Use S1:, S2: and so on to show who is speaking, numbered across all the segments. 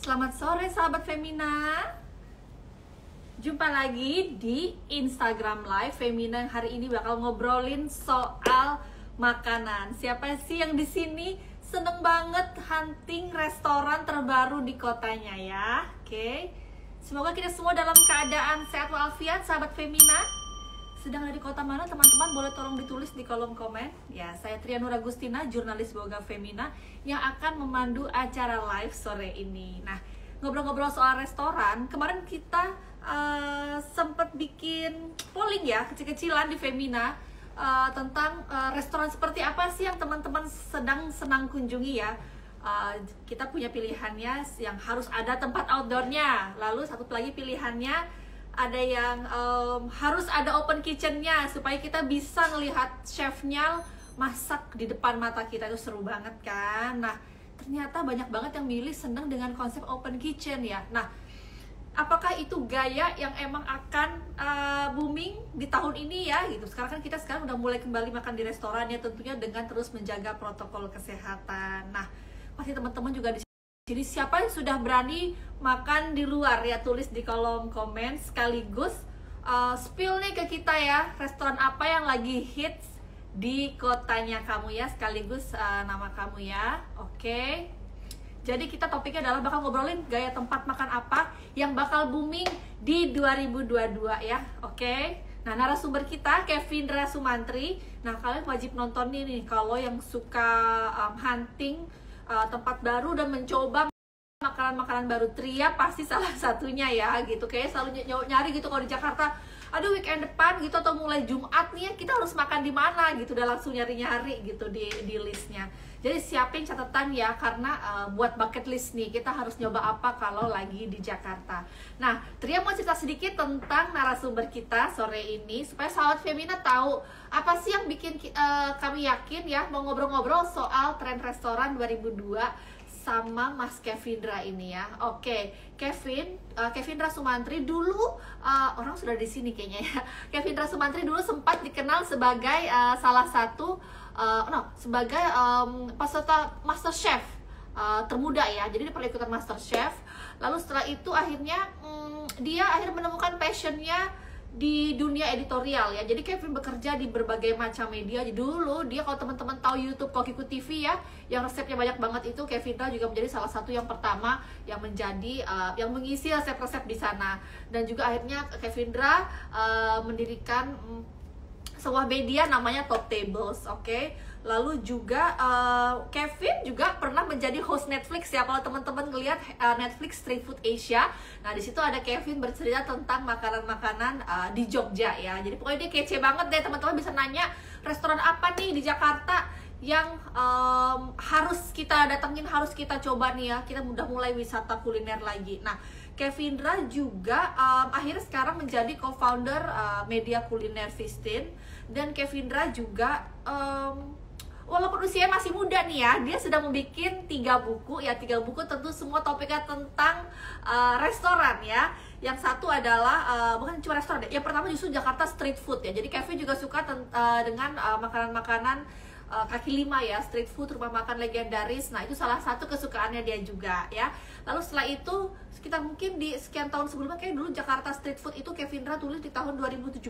S1: Selamat sore sahabat Femina. Jumpa lagi di Instagram Live Femina yang hari ini bakal ngobrolin soal makanan. Siapa sih yang di sini seneng banget hunting restoran terbaru di kotanya ya? Oke. Semoga kita semua dalam keadaan sehat walafiat sahabat Femina. Sedang ada di kota mana teman-teman? Boleh tolong ditulis di kolom komen. Ya, saya Trianur Agustina, jurnalis Boga Femina yang akan memandu acara live sore ini. Nah, ngobrol-ngobrol soal restoran, kemarin kita sempat bikin polling ya, kecil-kecilan di Femina tentang restoran seperti apa sih yang teman-teman sedang senang kunjungi ya. Kita punya pilihannya yang harus ada tempat outdoornya, lalu satu lagi pilihannya ada yang harus ada open kitchennya supaya kita bisa ngelihat chefnya masak di depan mata kita. Itu seru banget kan. Nah, ternyata banyak banget yang milih seneng dengan konsep open kitchen ya. Nah, apakah itu gaya yang emang akan booming di tahun ini ya gitu. Sekarang kan kita udah mulai kembali makan di restoran ya, tentunya dengan terus menjaga protokol kesehatan. Nah, pasti teman-teman juga di jadi siapa yang sudah berani makan di luar ya, tulis di kolom komen sekaligus spill nih ke kita ya, restoran apa yang lagi hits di kotanya kamu ya, sekaligus nama kamu ya. Oke. Jadi kita topiknya adalah bakal ngobrolin gaya tempat makan apa yang bakal booming di 2022 ya. Oke. Nah, narasumber kita Kevindra Sumantri. Nah, kalian wajib nonton nih kalau yang suka hunting tempat baru dan mencoba makanan-makanan baru. Tria pasti salah satunya ya gitu. Kayak selalu nyari gitu kalau di Jakarta, aduh weekend depan gitu atau mulai Jumat nih kita harus makan di mana gitu, udah langsung nyari-nyari gitu di listnya. Jadi siapin catatan ya, karena buat bucket list nih kita harus nyoba apa kalau lagi di Jakarta. Nah, Tria mau cerita sedikit tentang narasumber kita sore ini supaya sahabat Femina tahu apa sih yang bikin kami yakin ya mau ngobrol-ngobrol soal tren restoran 2002 sama Mas Kevindra ini ya. Oke, Kevindra Sumantri dulu orang sudah di sini kayaknya ya. Kevindra Sumantri dulu sempat dikenal sebagai salah satu sebagai peserta MasterChef termuda ya. Jadi dia pernah ikutan MasterChef. Lalu setelah itu akhirnya dia menemukan passionnya di dunia editorial ya. Jadi Kevin bekerja di berbagai macam media. Jadi dulu dia, kalau teman-teman tahu YouTube Kokiku TV ya, yang resepnya banyak banget, itu Kevindra juga menjadi salah satu yang pertama yang menjadi yang mengisi resep-resep di sana. Dan juga akhirnya Kevindra mendirikan sebuah media namanya Top Tables, oke. Lalu juga Kevin juga pernah menjadi host Netflix ya. Kalau teman-teman ngelihat Netflix Street Food Asia, nah di situ ada Kevin bercerita tentang makanan-makanan di Jogja ya. Jadi pokoknya dia kece banget deh, teman-teman bisa nanya restoran apa nih di Jakarta yang harus kita datengin, harus kita coba nih ya. Kita udah mulai wisata kuliner lagi. Nah, Kevindra juga akhirnya sekarang menjadi co-founder media kuliner Vistin. Dan Kevindra juga walaupun usianya masih muda nih ya, dia sudah membuat 3 buku ya. 3 buku tentu semua topiknya tentang restoran ya. Yang satu adalah bukan cuma restoran, yang pertama justru Jakarta street food ya. Jadi Kevin juga suka dengan makanan-makanan kaki lima ya, street food, rumah makan legendaris. Nah, itu salah satu kesukaannya dia juga ya. Lalu setelah itu sekitar mungkin di sekian tahun sebelumnya, kayak dulu Jakarta Street Food itu Kevindra tulis di tahun 2017.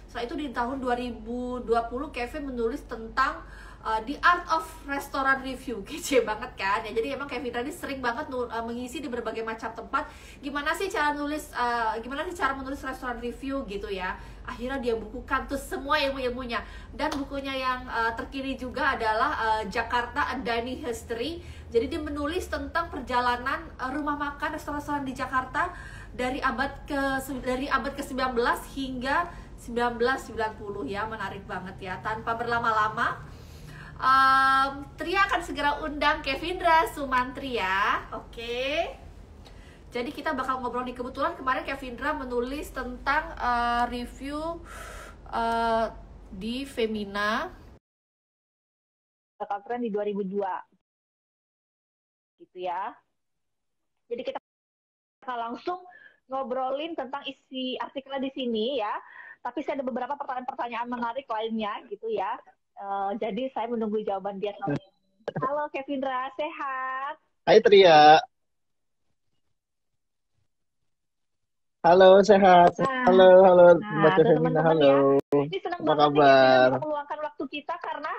S1: Setelah itu di tahun 2020 Kevin menulis tentang The Art of Restaurant Review. Kece banget kan ya. Jadi emang Kevindra ini sering banget mengisi di berbagai macam tempat. Gimana sih cara menulis restoran review gitu ya. Akhirnya dia bukukan tuh semua ilmu-ilmunya. Dan bukunya yang terkini juga adalah Jakarta A Dining History. Jadi dia menulis tentang perjalanan rumah makan restoran-restoran di Jakarta dari abad ke-19 hingga 1990 ya. Menarik banget ya. Tanpa berlama-lama, Tria akan segera undang Kevindra Sumantri ya. Oke. Jadi kita bakal ngobrol nih. Kebetulan kemarin Kevindra menulis tentang review di Femina
S2: bakal tren di 2002 gitu ya. Jadi kita akan langsung ngobrolin tentang isi artikelnya di sini ya. Tapi saya ada beberapa pertanyaan-pertanyaan menarik lainnya gitu ya. Jadi saya menunggu jawaban dia. Halo Kevindra, sehat?
S3: Hai Tria. Halo, sehat.
S2: Nah,
S3: Halo, halo, Mbak
S2: nah tuh
S3: Femina.
S2: teman-teman
S3: Halo.
S2: ya. Ini senang
S3: Apa
S2: banget nih Kevin
S3: kabar?
S2: bisa meluangkan waktu kita karena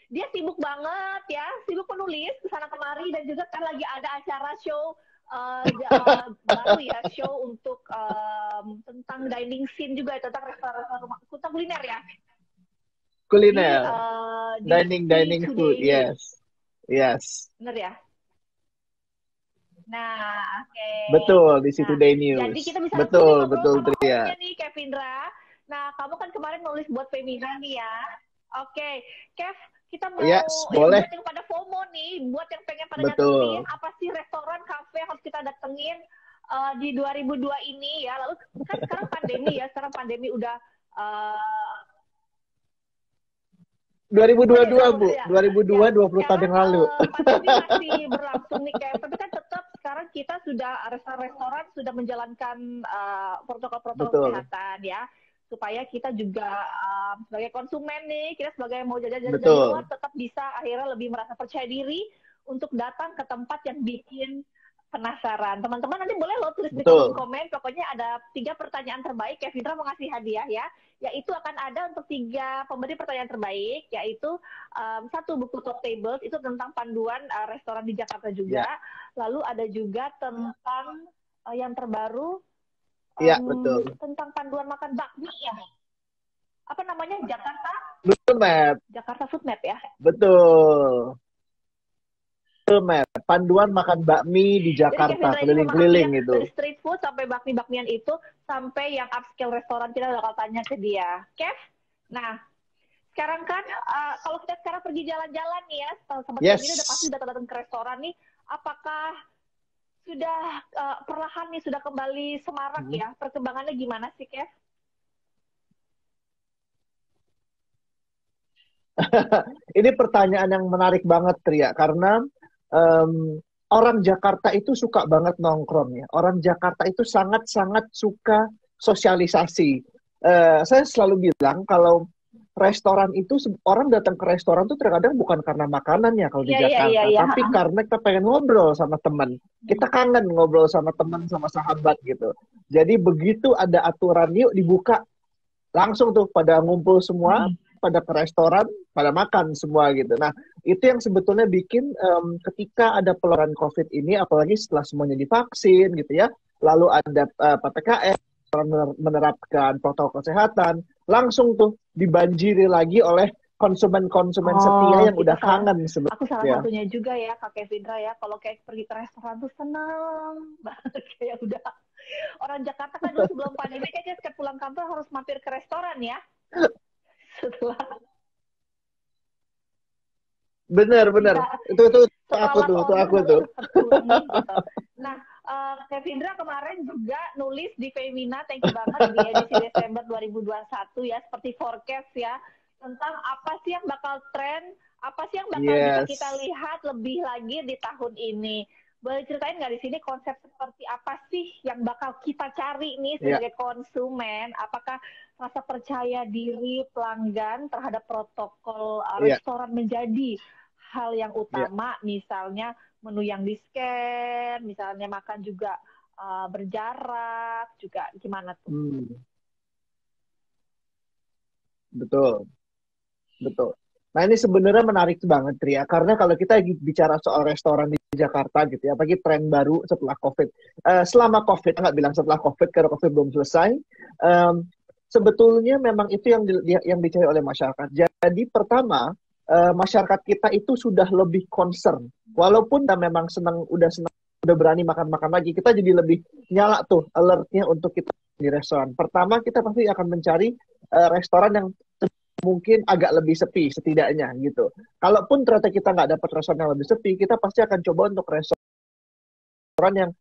S2: dia sibuk banget ya, sibuk menulis ke sana kemari dan juga kan lagi ada acara show baru ya, show untuk tentang dining scene juga tentang restoran rumah tentang kuliner ya
S3: Kuliner.
S2: di
S3: Dining,
S2: See
S3: dining food.
S2: Today News.
S3: Yes. Yes.
S2: Bener ya? Nah, oke.
S3: Betul, di situ
S2: Nah,
S3: Day
S2: jadi
S3: News.
S2: kita bisa langsung nih
S3: Betul,
S2: ngobrol
S3: betul,
S2: sama
S3: Tria.
S2: hostnya nih, Kevindra. Nah, kamu kan kemarin nulis buat Femina nih ya. Oke, Kev, kita
S3: Yes,
S2: mau
S3: boleh.
S2: buat yang pada FOMO nih, buat yang pengen pada nyatetin,
S3: Betul.
S2: apa sih restoran, kafe yang harus kita datengin di 2002 ini ya. Lalu kan sekarang pandemi ya, sekarang pandemi udah oh ya
S3: 2022, Bu.
S2: ya ya
S3: 2002, 20 tahun
S2: sekarang
S3: yang lalu.
S2: pandemi masih berlangsung nih kayak tapi kan tetap sekarang kita sudah restoran sudah menjalankan protokol-protokol
S3: Betul,
S2: kesehatan ya supaya kita juga sebagai konsumen nih kita sebagai mau jajan-jajan di luar
S3: betul,
S2: tetap bisa akhirnya lebih merasa percaya diri untuk datang ke tempat yang bikin penasaran. Teman-teman nanti boleh lo tulis di kolom
S3: betul.
S2: komen. Pokoknya ada 3 pertanyaan terbaik. Kevin mau ngasih hadiah ya. Yaitu akan ada untuk 3 pemberi pertanyaan terbaik. Yaitu 1 buku Top Tables. Itu tentang panduan restoran di Jakarta juga.
S3: Ya,
S2: Lalu ada juga tentang yang terbaru
S3: ya, betul.
S2: tentang panduan makan bakmi ya. Apa namanya?
S3: Betul, Matt.
S2: Jakarta Food Map ya.
S3: Betul. Betul, Matt. Panduan makan bakmi di
S2: Jadi Kevin
S3: Jakarta,
S2: ini memahami ya
S3: keliling-keliling itu.
S2: dari street food sampai bakmi-bakmian itu sampai yang upscale restoran kita bakal tanya ke dia. Kev, nah sekarang kan kalau kita sekarang pergi jalan-jalan nih ya, sama
S3: Yes.
S2: ini udah pasti datang-datang ke restoran nih, apakah sudah perlahan nih sudah kembali semarak ya? Perkembangannya gimana sih, Kev?
S3: Ini pertanyaan yang menarik banget, Tria, karena orang Jakarta itu suka banget nongkrong ya. Orang Jakarta itu sangat-sangat suka sosialisasi. Saya selalu bilang kalau restoran itu orang datang ke restoran tuh terkadang bukan karena makanannya kalau di Jakarta, tapi karena kita pengen ngobrol sama teman. Kita kangen ngobrol sama teman, sama sahabat gitu. Jadi begitu ada aturan yuk dibuka, langsung tuh pada ngumpul semua, pada ke restoran, pada makan semua gitu. Nah, itu yang sebetulnya bikin ketika ada pelonggaran COVID ini, apalagi setelah semuanya divaksin gitu ya, lalu ada PPKM, menerapkan protokol kesehatan, langsung tuh dibanjiri lagi oleh konsumen-konsumen setia yang udah kangen sebetulnya.
S2: Aku salah satunya juga ya, Kak Kevindra ya, kalau kayak pergi ke restoran tuh seneng banget kayak udah orang Jakarta kan dulu sebelum pandemi kayaknya setiap pulang kantor harus mampir ke restoran ya. Setelah
S3: bener itu aku tuh.
S2: Gitu. Nah, Kevindra kemarin juga nulis di Femina, thank you banget di edisi Desember 2021 ya, seperti forecast ya tentang apa sih yang bakal tren, apa sih yang bakal bisa kita lihat lebih lagi di tahun ini. Boleh ceritain nggak di sini konsep seperti apa sih yang bakal kita cari nih sebagai konsumen? Apakah rasa percaya diri pelanggan terhadap protokol restoran menjadi hal yang utama, misalnya menu yang di-scan, misalnya makan juga berjarak, juga gimana tuh?
S3: Betul. Nah ini sebenarnya menarik banget, Tria, karena kalau kita bicara soal restoran di Jakarta gitu ya, apalagi tren baru setelah COVID. Selama COVID, nggak bilang setelah COVID, karena COVID belum selesai, sebetulnya memang itu yang dicari oleh masyarakat. Jadi pertama, masyarakat kita itu sudah lebih concern. Walaupun kita memang udah berani makan-makan lagi, kita jadi lebih nyala tuh alertnya untuk kita di restoran. Pertama, kita pasti akan mencari restoran yang mungkin agak lebih sepi setidaknya gitu. Kalaupun ternyata kita nggak dapat restoran yang lebih sepi, kita pasti akan coba untuk restoran yang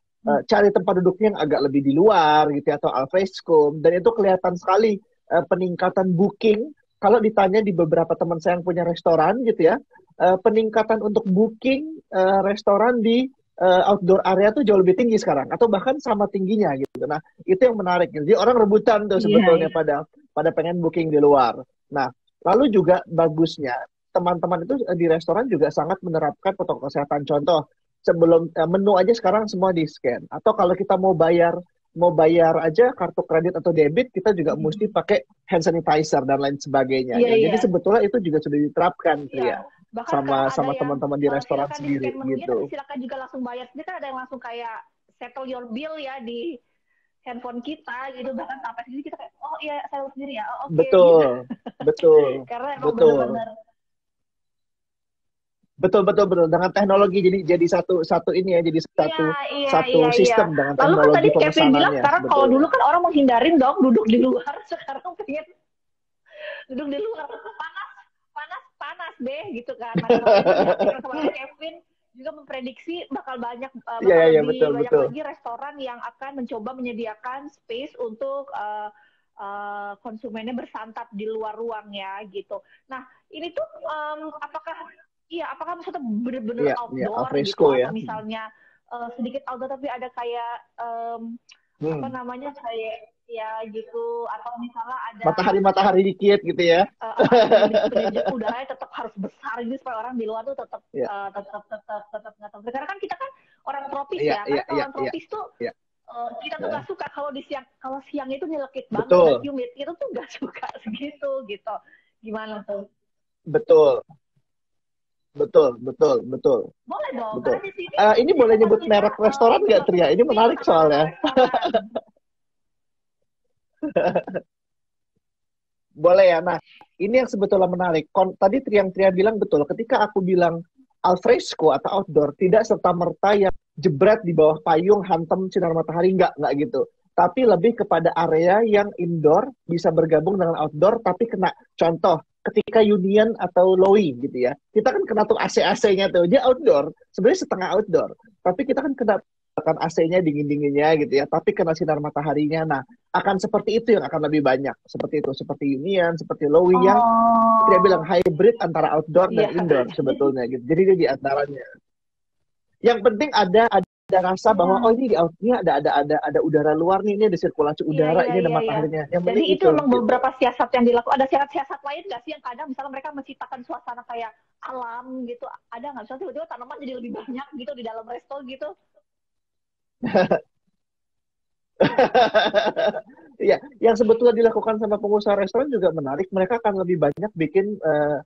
S3: cari tempat duduknya yang agak lebih di luar gitu atau al fresco, dan itu kelihatan sekali peningkatan booking. Kalau ditanya di beberapa teman saya yang punya restoran gitu ya, peningkatan untuk booking restoran di outdoor area tuh jauh lebih tinggi sekarang, atau bahkan sama tingginya gitu. Nah, itu yang menarik. Jadi orang rebutan tuh sebetulnya pada pengen booking di luar. Nah, lalu juga bagusnya teman-teman itu di restoran juga sangat menerapkan protokol kesehatan. Contoh, sebelum menu aja sekarang semua di-scan. Atau kalau kita mau bayar mau bayar aja kartu kredit atau debit kita juga mesti pakai hand sanitizer dan lain sebagainya
S2: Iya,
S3: gitu.
S2: iya.
S3: Jadi sebetulnya itu juga sudah diterapkan
S2: Iya,
S3: Tria
S2: bahkan sekarang
S3: sama
S2: ada
S3: sama
S2: yang
S3: teman-teman di restoran
S2: silakan
S3: sendiri
S2: di-scan menunya, tapi
S3: gitu.
S2: silakan juga langsung bayar. Jadi kan ada yang langsung kayak settle your bill ya di handphone kita gitu. Bahkan sampai sini kita kayak, oh iya saya sendiri ya, oh, oke gitu.
S3: Betul, betul,
S2: Karena emang
S3: betul.
S2: benar-benar
S3: Betul betul betul dengan teknologi jadi satu satu ini ya jadi
S2: iya, iya,
S3: satu
S2: iya, iya.
S3: sistem dengan
S2: Lalu kan tadi
S3: teknologi
S2: Kevin bilang
S3: pemesanannya
S2: sekarang kalau
S3: betul.
S2: dulu kan orang menghindarin dong duduk di luar, sekarang pengen duduk di luar panas, panas, panas deh gitu kan. Nah kemarin tuh di artikel kemarin Kevin juga memprediksi bakal banyak
S3: Iya
S2: bakal
S3: iya iya,
S2: lebih
S3: betul
S2: banyak
S3: betul.
S2: lagi restoran yang akan mencoba menyediakan space untuk konsumennya bersantap di luar ruangnya gitu. Nah ini tuh apakah iya apakah misalnya bener-bener
S3: Iya iya
S2: outdoor gitu
S3: alfresco ya.
S2: atau misalnya sedikit outdoor tapi ada kayak apa
S3: Hmm.
S2: namanya kayak ya gitu atau misalnya ada
S3: Matahari matahari dikit gitu ya.
S2: apa pendidik udaranya tetap harus besar gitu supaya orang di luar tuh tetap
S3: Iya
S2: tetap nggak tahu. Karena kan kita kan orang tropis
S3: iya
S2: ya.
S3: iya
S2: Karena kalau
S3: iya
S2: orang
S3: iya.
S2: tropis tuh
S3: Iya.
S2: kita tuh nggak suka kalau di siang kalau siang itu nyelekit banget dan
S3: Betul
S2: humid itu tuh nggak suka segitu gitu. Gimana tuh?
S3: betul betul betul betul
S2: Boleh dong. Karena
S3: betul.
S2: di sini
S3: Ini
S2: di
S3: boleh
S2: tempat
S3: nyebut
S2: kita
S3: merek restoran
S2: itu
S3: nggak Tria? Ini
S2: feel
S3: menarik
S2: seakan-akan
S3: soalnya.
S2: restoran.
S3: Boleh ya. Nah, ini yang sebetulnya menarik. Tadi Triang bilang betul. Ketika aku bilang alfresco atau outdoor, tidak serta-merta yang jebret di bawah payung, hantam sinar matahari, nggak gitu. Tapi lebih kepada area yang indoor, bisa bergabung dengan outdoor, tapi kena. Contoh, ketika Union atau Lowy gitu ya. Kita kan kena tuh AC-AC-nya tuh. Dia outdoor, sebenarnya setengah outdoor. Tapi kita kan kena kan AC-nya dingin-dinginnya gitu ya. Tapi kena sinar mataharinya. Nah, akan seperti itu yang akan lebih banyak seperti itu seperti Union seperti Lowy yang dia bilang
S2: Oh,
S3: hybrid antara outdoor dan
S2: iya.
S3: indoor sebetulnya gitu jadi dia di antaranya yang penting ada rasa bahwa oh
S2: Hmm.
S3: ini di outnya ada udara luar nih ini ada sirkulasi
S2: Iya,
S3: udara
S2: iya,
S3: ini ada
S2: iya, iya.
S3: mataharinya yang
S2: Jadi
S3: penting
S2: itu
S3: itu
S2: memang
S3: gitu.
S2: beberapa siasat yang dilakukan. Ada siasat-siasat lain nggak sih yang kadang misalnya mereka menciptakan suasana kayak alam gitu. Ada nggak? Misalnya tiba-tiba tanaman jadi lebih banyak gitu di dalam resto gitu.
S3: Iya, yang sebetulnya dilakukan sama pengusaha restoran juga menarik. Mereka akan lebih banyak bikin,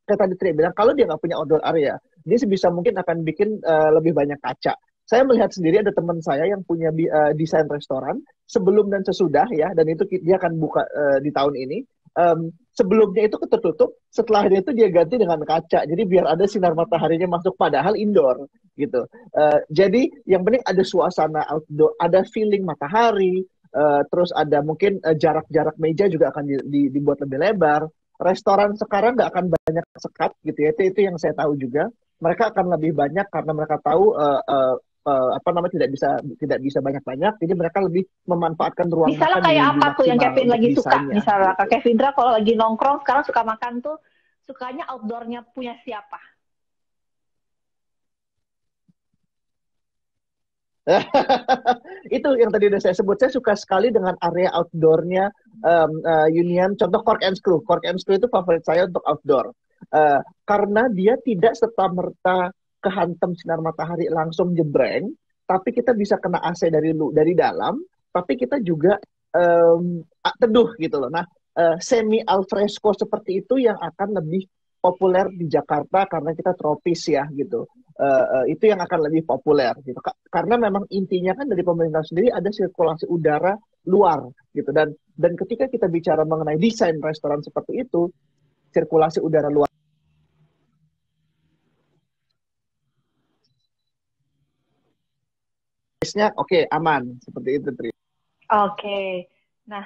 S3: kayak tadi Tri bilang, kalau dia nggak punya outdoor area, dia sebisa mungkin akan bikin lebih banyak kaca. Saya melihat sendiri ada teman saya yang punya desain restoran sebelum dan sesudah ya, dan itu dia akan buka di tahun ini. Sebelumnya itu tertutup, setelahnya itu dia ganti dengan kaca. Jadi biar ada sinar mataharinya masuk, padahal indoor gitu. Jadi yang penting ada suasana outdoor, ada feeling matahari, terus ada mungkin jarak-jarak meja juga akan dibuat lebih lebar. Restoran sekarang nggak akan banyak sekat gitu ya. Itu yang saya tahu juga. Mereka akan lebih banyak karena mereka tahu apa namanya tidak bisa banyak-banyak. Jadi mereka lebih memanfaatkan ruang
S2: Misalnya
S3: makan
S2: kayak
S3: lebih
S2: apa tuh yang
S3: maksimal
S2: Kevin
S3: untuk
S2: lagi suka?
S3: desainnya
S2: Misalnya Kak
S3: gitu.
S2: Kevindra kalau lagi nongkrong sekarang suka makan tuh sukanya outdoornya punya siapa?
S3: Itu yang tadi udah saya sebut. Saya suka sekali dengan area outdoornya Union. Contoh Cork and Screw. Cork and Screw itu favorit saya untuk outdoor. Karena dia tidak serta-merta kehantam sinar matahari langsung jebreng, tapi kita bisa kena AC dari dalam, tapi kita juga teduh gitu loh. Nah, semi alfresco seperti itu yang akan lebih populer di Jakarta karena kita tropis ya gitu. Itu yang akan lebih populer gitu. Karena memang intinya kan dari pemerintah sendiri ada sirkulasi udara luar gitu dan ketika kita bicara mengenai desain restoran seperti itu, sirkulasi udara luar nya oke aman seperti itu Tri.
S2: Oke. Nah,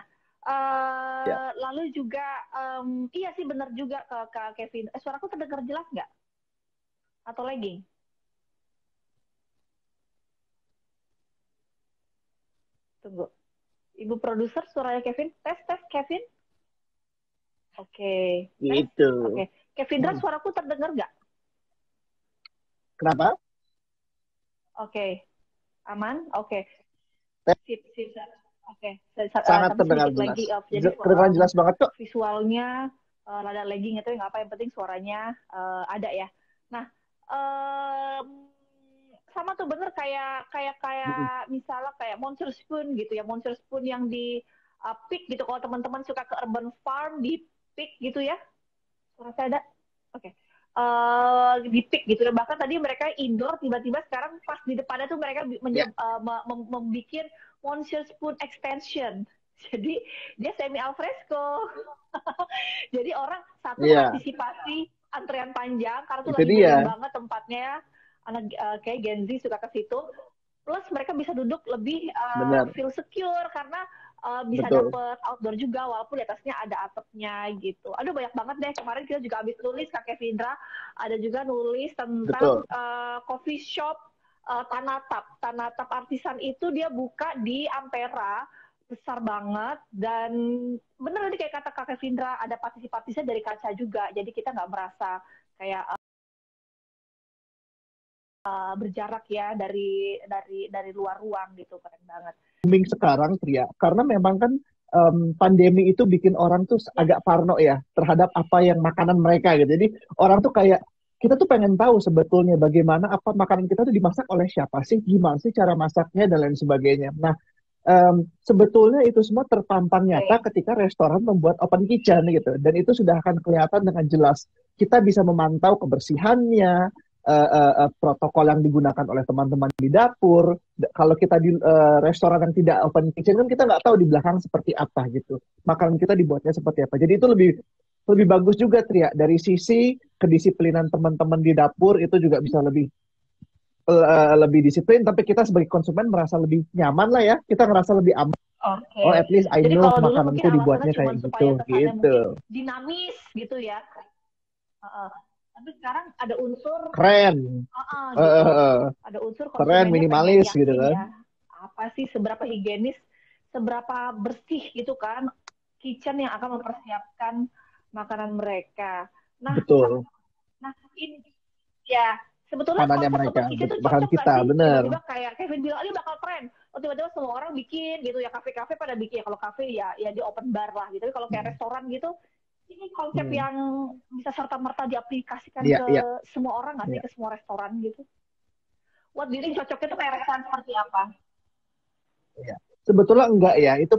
S3: Ya.
S2: lalu juga iya sih benar juga ke Kevin. Suaraku terdengar jelas nggak? Atau lagging? Tunggu. Ibu produser suaranya Kevin. Tes tes Kevin. Oke. Tes.
S3: Gitu.
S2: Oke. Kevindra suaraku terdengar nggak?
S3: Kenapa?
S2: Oke. Aman? Oke. Sip, sip. Oke.
S3: Sangat
S2: Tapi
S3: terdengar
S2: sedikit
S3: jelas.
S2: lagi. Jadi
S3: Kedengaran jelas banget kok.
S2: visualnya rada lagging itu nggak apa, yang penting suaranya ada ya. Nah, sama tuh bener kayak kayak
S3: Mm-mm.
S2: kayak misalnya kayak Monster Spoon gitu ya, Monster Spoon yang di Peak gitu. Kalau teman-teman suka ke Urban Farm di Peak gitu ya, suara saya ada. Oke. Di Peak gitu. Dan bahkan tadi mereka indoor, tiba-tiba sekarang pas di depannya tuh mereka
S3: Ya,
S2: membuat Monster Spoon extension. Jadi dia semi alfresco. Jadi orang satu
S3: iya,
S2: antisipasi antrean panjang karena tuh
S3: itu
S2: lagi
S3: dia.
S2: booming banget tempatnya. Anak kayak Gen Z suka ke situ. Plus mereka bisa duduk lebih
S3: Benar,
S2: feel secure karena bisa
S3: betul,
S2: dapet outdoor juga walaupun di atasnya ada atapnya gitu. Aduh banyak banget deh. Kemarin kita juga habis nulis Kak Kevindra ada juga nulis tentang
S3: betul.
S2: coffee shop Tanatap. Tanatap Artisan itu dia buka di Ampera besar banget dan bener tadi kayak kata Kak Kevindra ada partisi-partisnya dari kaca juga. Jadi kita nggak merasa kayak berjarak ya dari luar ruang gitu. Keren banget.
S3: Booming sekarang, Tria, karena memang kan pandemi itu bikin orang tuh
S2: Ya,
S3: agak parno ya terhadap apa yang makanan mereka gitu. Jadi orang tuh kayak kita tuh pengen tahu sebetulnya bagaimana apa makanan kita tuh dimasak oleh siapa sih, gimana sih cara masaknya dan lain sebagainya. Nah, sebetulnya itu semua terpampang
S2: oke.
S3: nyata ketika restoran membuat open kitchen gitu, dan itu sudah akan kelihatan dengan jelas. Kita bisa memantau kebersihannya, protokol yang digunakan oleh teman-teman di dapur. Kalau kita di restoran yang tidak open kitchen kan kita nggak tahu di belakang seperti apa gitu. Makanan kita dibuatnya seperti apa. Jadi itu lebih lebih bagus juga, Tria, dari sisi kedisiplinan teman-teman di dapur itu juga bisa lebih disiplin, tapi kita sebagai konsumen merasa lebih nyaman lah ya, kita ngerasa lebih aman.
S2: Oke.
S3: Oh, at least I
S2: Jadi
S3: know
S2: kalau dulu mungkin
S3: makananku
S2: alasannya
S3: dibuatnya
S2: cuma
S3: kayak
S2: supaya
S3: gitu,
S2: kesannya mungkin
S3: gitu.
S2: dinamis gitu ya. Tapi sekarang ada unsur
S3: Keren,
S2: gitu.
S3: uh,
S2: Ada unsur
S3: keren,
S2: konsumennya pengen
S3: minimalis gitu
S2: yakin
S3: kan.
S2: ya. Apa sih seberapa higienis, seberapa bersih gitu kan kitchen yang akan mempersiapkan makanan mereka. Nah,
S3: Betul,
S2: nah ini ya sebetulnya
S3: pandannya
S2: konsep
S3: mereka,
S2: open kitchen itu
S3: bahkan
S2: cocok nggak
S3: kita,
S2: sih?
S3: bener.
S2: Tiba-tiba kayak Kevin bilang ini bakal tren. Oh tiba-tiba semua orang bikin gitu ya, kafe-kafe pada bikin. Ya, kalau kafe ya di open bar lah gitu. Tapi kalau kayak
S3: Hmm.
S2: restoran gitu, ini konsep
S3: Hmm.
S2: yang bisa serta-merta diaplikasikan
S3: Iya,
S2: ke
S3: iya,
S2: semua orang nggak sih,
S3: iya,
S2: ke semua restoran gitu? What do you think cocoknya tuh kayak restoran seperti apa?
S3: iya. Sebetulnya enggak ya, itu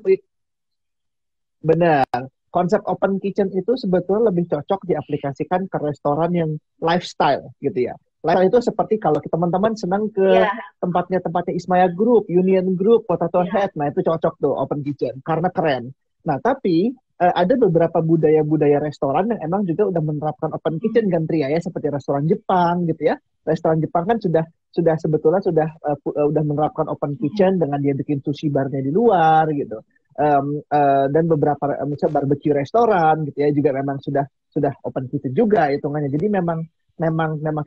S3: benar. Konsep open kitchen itu sebetulnya lebih cocok diaplikasikan ke restoran yang lifestyle gitu ya. Lifestyle itu seperti kalau teman-teman senang ke
S2: Ya,
S3: tempatnya Ismaya Group, Union Group, Potato
S2: ya.
S3: Head, nah itu cocok tuh open kitchen karena keren. Nah tapi ada beberapa budaya-budaya restoran yang emang juga udah menerapkan open kitchen kan, Tria, ya, seperti restoran Jepang gitu ya. Restoran Jepang kan sudah sebetulnya udah menerapkan open kitchen dengan dia bikin sushi barnya di luar gitu. Dan beberapa misalnya barbecue restoran gitu ya juga memang sudah open kitchen juga hitungannya. Jadi memang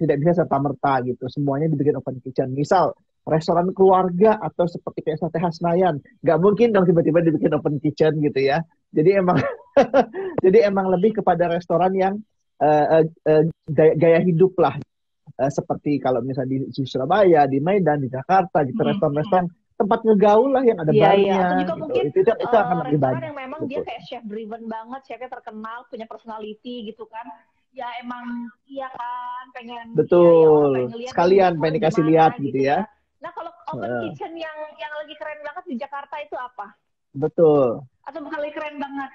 S3: tidak bisa serta merta gitu semuanya dibikin open kitchen. Misal restoran keluarga atau seperti kayak sate khas Senayan, nggak mungkin dong tiba-tiba dibikin open kitchen gitu ya. Jadi emang jadi emang lebih kepada restoran yang gaya hidup lah. Seperti kalau misalnya di Surabaya, di Medan, di Jakarta gitu, restoran-restoran tempat ngegaul lah yang ada
S2: Iya, iya. Atau
S3: barnya
S2: juga
S3: gitu.
S2: mungkin
S3: Itu akan lebih
S2: restoran
S3: banyak
S2: yang memang dia
S3: gitu.
S2: kayak chef driven banget, chefnya terkenal, punya personality gitu kan. Ya emang iya kan, pengen ya orang pengen
S3: Betul.
S2: ngeliat nih
S3: Sekalian
S2: before
S3: pengen dikasih
S2: gimana
S3: lihat gitu
S2: gitu
S3: ya.
S2: ya. Nah, kalau open
S3: Heeh.
S2: kitchen yang lagi keren banget di Jakarta itu apa?
S3: Betul.
S2: Atau bukan lagi keren banget?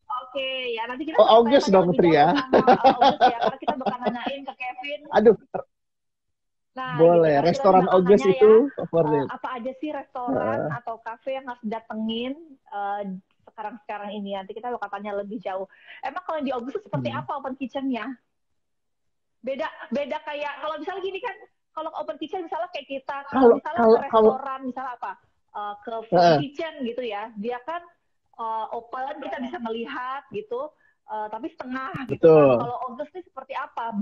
S2: Oke, ya nanti kita
S3: Oh,
S2: bakal
S3: August
S2: tanya-tanya
S3: dong,
S2: lebih
S3: Tri
S2: jauh
S3: ya.
S2: sama August ya, karena kita bakal nanyain ke Kevin.
S3: Aduh,
S2: Nah, gitu.
S3: boleh.
S2: Karena kita nanti
S3: Restoran
S2: bakal
S3: August
S2: tanya ya,
S3: itu favorit.
S2: apa aja sih restoran
S3: Heeh.
S2: atau kafe yang harus datengin sekarang-sekarang ini. Nanti kita bakal tanya lebih jauh. Emang kalau di August seperti
S3: Hmm.
S2: apa open kitchen-nya? Beda beda kayak kalau misalnya gini kan, kalau open kitchen misalnya kayak kita, kalau
S3: Kalau
S2: misalnya ke
S3: kalau kalau
S2: restoran misalnya apa? Ke from
S3: heeh,
S2: kitchen gitu ya. Dia kan open, kita bisa melihat gitu. Tapi setengah gitu kan.
S3: betul,
S2: Kalau August ini seperti apa?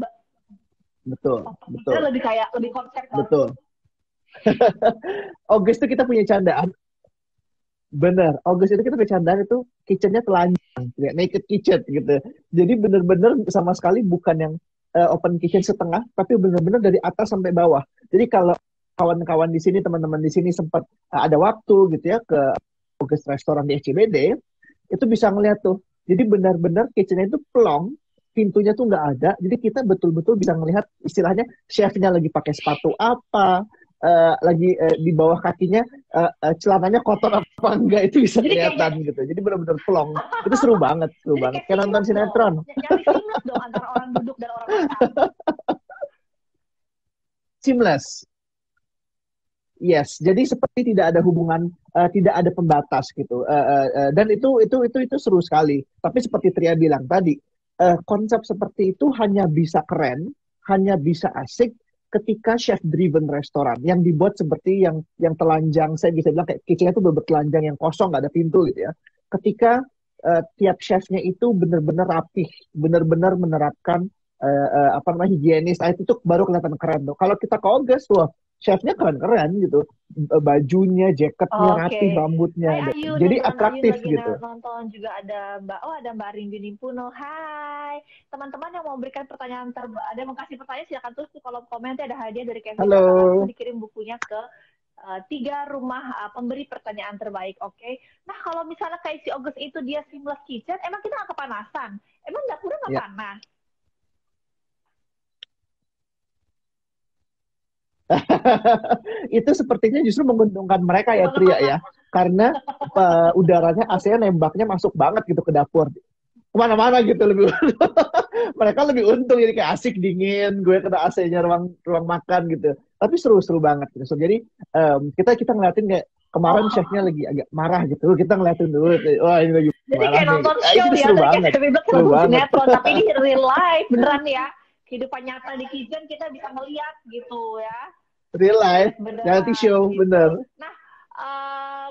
S3: betul,
S2: Open kitchen
S3: betul,
S2: lebih kayak lebih konsep.
S3: betul. August itu kita punya candaan. Bener, August itu kita punya candaan itu kitchennya telanjang, kayak naked kitchen gitu. Jadi bener-bener sama sekali bukan yang open kitchen setengah, tapi bener-bener dari atas sampai bawah. Jadi kalau kawan-kawan di sini, teman-teman di sini sempat ada waktu gitu ya ke August restoran di SCBD, itu bisa ngeliat tuh. Jadi benar-benar kitchennya itu plong, pintunya tuh nggak ada, jadi kita betul-betul bisa ngelihat istilahnya chefnya lagi pakai sepatu apa, lagi di bawah kakinya celananya kotor apa enggak, itu bisa
S2: Jadi
S3: kelihatan
S2: kayaknya
S3: gitu. Jadi benar-benar plong. Itu seru banget, seru
S2: jadi
S3: banget.
S2: kayak
S3: Kayak nonton
S2: seamless dong.
S3: sinetron.
S2: Nyari seamless dong antara orang duduk dan orang makan.
S3: Seamless. Yes, jadi seperti tidak ada hubungan, tidak ada pembatas gitu. Dan itu seru sekali. Tapi seperti Tria bilang tadi, konsep seperti itu hanya bisa keren, hanya bisa asik ketika chef driven restoran yang dibuat seperti yang telanjang. Saya bisa bilang kayak kitchennya itu bertelanjang yang kosong, nggak ada pintu gitu ya. Ketika tiap chefnya itu benar-benar rapih, benar-benar menerapkan apa namanya higienis, itu tuh baru kelihatan keren tuh. Kalau kita koges tuh chefnya keren-keren gitu, bajunya, jaketnya rapih,
S2: Oke.
S3: rambutnya,
S2: Hai Ayun,
S3: jadi
S2: kebetulan Ayun
S3: atraktif
S2: lagi
S3: gitu.
S2: nonton juga ada Mbak Rindy Nimpuno. Hai, teman-teman yang mau berikan pertanyaan ada yang mau kasih pertanyaan silakan tulis di kolom komen. Nanti ada hadiah dari Kevin akan langsung
S3: Halo.
S2: dikirim bukunya ke 3 rumah pemberi pertanyaan terbaik. Oke. Nah kalau misalnya kayak si August itu dia seamless kitchen, emang kita nggak kepanasan? Emang dapurnya nggak
S3: Ya.
S2: panas?
S3: Itu sepertinya justru menguntungkan mereka ya
S2: Gimana
S3: Tria
S2: mana?
S3: ya, karena udaranya AC-nya nembaknya masuk banget gitu ke dapur, kemana-mana gitu lebih. Mereka lebih untung, jadi kayak asik dingin, gue kena AC-nya ruang ruang makan gitu. Tapi seru-seru banget gitu. So, jadi kita ngeliatin kayak kemarin chefnya
S2: Oh,
S3: lagi agak marah gitu, kita ngeliatin dulu, wah ini lagi
S2: jadi
S3: marah
S2: kayak
S3: nih.
S2: nonton
S3: Itu
S2: show ya.
S3: seru
S2: Tadi kan
S3: banget,
S2: Kevin bilang kita
S3: seru
S2: nonton
S3: banget.
S2: sinetron, tapi ini real life beneran ya. Kehidupan nyata di kitchen kita bisa melihat gitu ya.
S3: Real life, reality
S2: Beneran
S3: show,
S2: gitu.
S3: bener.
S2: Nah,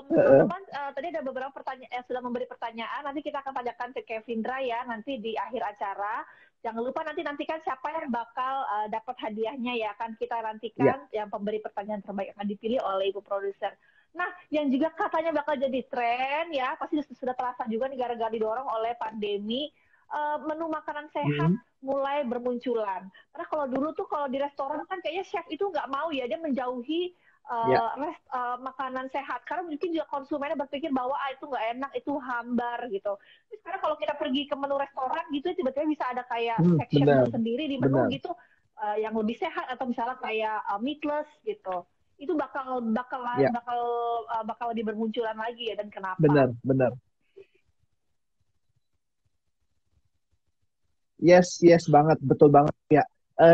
S3: Heeh.
S2: teman-teman tadi ada beberapa pertanyaan yang sudah memberi pertanyaan. Nanti kita akan tanyakan ke Kevindra ya nanti di akhir acara. Jangan lupa nantikan siapa yang bakal dapat hadiahnya ya, akan kita
S3: Ya,
S2: nantikan yang pemberi pertanyaan terbaik akan dipilih oleh ibu produser. Nah, yang juga katanya bakal jadi tren ya, pasti sudah terasa juga nih gara-gara didorong oleh pandemi, menu makanan sehat
S3: hmm,
S2: mulai bermunculan. Karena kalau dulu tuh kalau di restoran kan kayaknya chef itu nggak mau ya, dia menjauhi
S3: ya,
S2: makanan sehat karena mungkin juga konsumennya berpikir bahwa itu nggak enak, itu hambar gitu. Terus sekarang kalau kita pergi ke menu restoran gitu tiba-tiba bisa ada kayak section
S3: bener,
S2: tersendiri di menu
S3: bener,
S2: gitu, yang lebih sehat atau misalnya kayak meatless gitu. Itu bakal bakal
S3: ya,
S2: bakal bakal lebih bermunculan lagi ya, dan kenapa?
S3: bener, bener. Yes, yes banget, betul banget ya.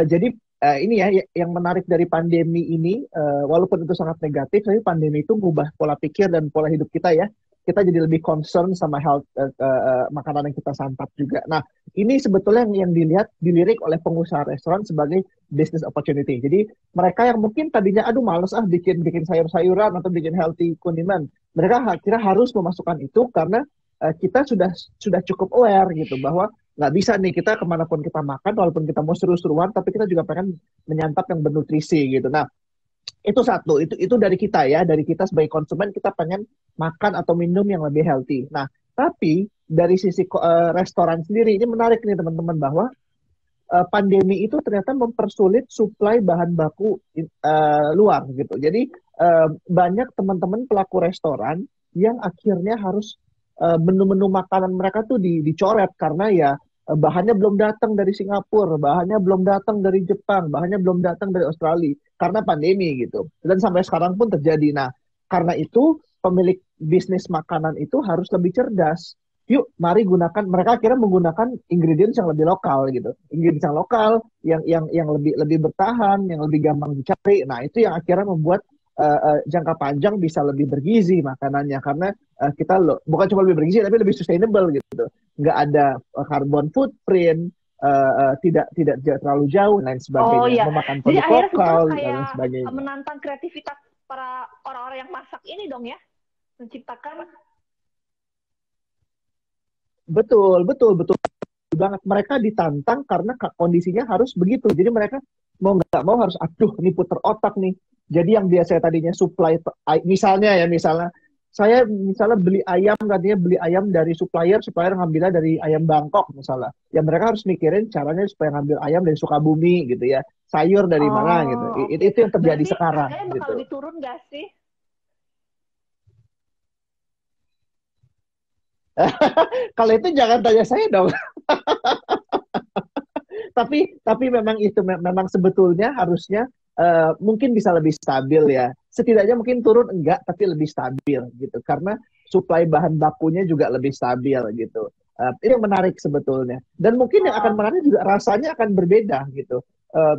S3: Jadi ini ya yang menarik dari pandemi ini, walaupun itu sangat negatif, tapi pandemi itu mengubah pola pikir dan pola hidup kita ya. Kita jadi lebih concern sama health, makanan yang kita santap juga. Nah, ini sebetulnya yang dilirik oleh pengusaha restoran sebagai business opportunity. Jadi mereka yang mungkin tadinya aduh males bikin bikin sayur-sayuran atau bikin healthy condiment, mereka kira harus memasukkan itu karena kita sudah cukup aware gitu bahwa nggak bisa nih kita kemanapun kita makan, walaupun kita mau seru-seruan, tapi kita juga pengen menyantap yang bernutrisi gitu. Nah, itu satu, itu dari kita ya, dari kita sebagai konsumen kita pengen makan atau minum yang lebih healthy. Nah, tapi dari sisi restoran sendiri ini menarik nih teman-teman bahwa pandemi itu ternyata mempersulit suplai bahan baku luar gitu. Jadi banyak teman-teman pelaku restoran yang akhirnya harus menu-menu makanan mereka tuh dicoret karena ya bahannya belum datang dari Singapura, bahannya belum datang dari Jepang, bahannya belum datang dari Australia karena pandemi gitu. Dan sampai sekarang pun terjadi. Nah, karena itu pemilik bisnis makanan itu harus lebih cerdas. Yuk, mari gunakan, mereka akhirnya menggunakan ingredients yang lebih lokal gitu. Ingredients yang lokal, yang lebih lebih bertahan, yang lebih gampang dicari. Nah, itu yang akhirnya membuat jangka panjang bisa lebih bergizi makanannya karena kita bukan cuma lebih bergizi tapi lebih sustainable gitu. Nggak ada carbon footprint, tidak terlalu jauh dan lain
S2: Oh
S3: sebagainya.
S2: ya,
S3: Memakan
S2: jadi
S3: produk
S2: akhirnya sebetulnya
S3: lokal dan
S2: kayak
S3: lain sebagainya.
S2: menantang kreativitas para orang-orang yang masak ini dong ya, menciptakan.
S3: Betul, betul, betul banget. Mereka ditantang karena kondisinya harus begitu. Jadi mereka mau nggak mau harus, aduh, ini puter otak nih. Jadi yang biasa tadinya supply, misalnya saya misalnya beli ayam, tadinya beli ayam dari supplier ngambilnya dari ayam Bangkok misalnya. Ya mereka harus mikirin caranya supaya ngambil ayam dari Sukabumi gitu ya. Sayur dari mana gitu.
S2: Oh,
S3: Itu,
S2: oke.
S3: itu yang terjadi
S2: Berarti
S3: sekarang
S2: harganya bakal
S3: gitu.
S2: lebih turun nggak sih?
S3: Kalau itu jangan tanya saya dong. Tapi memang itu memang sebetulnya harusnya mungkin bisa lebih stabil ya. Setidaknya mungkin turun enggak, tapi lebih stabil gitu. Karena suplai bahan bakunya juga lebih stabil gitu. Ini yang menarik sebetulnya. Dan mungkin yang akan menarik juga rasanya akan berbeda gitu.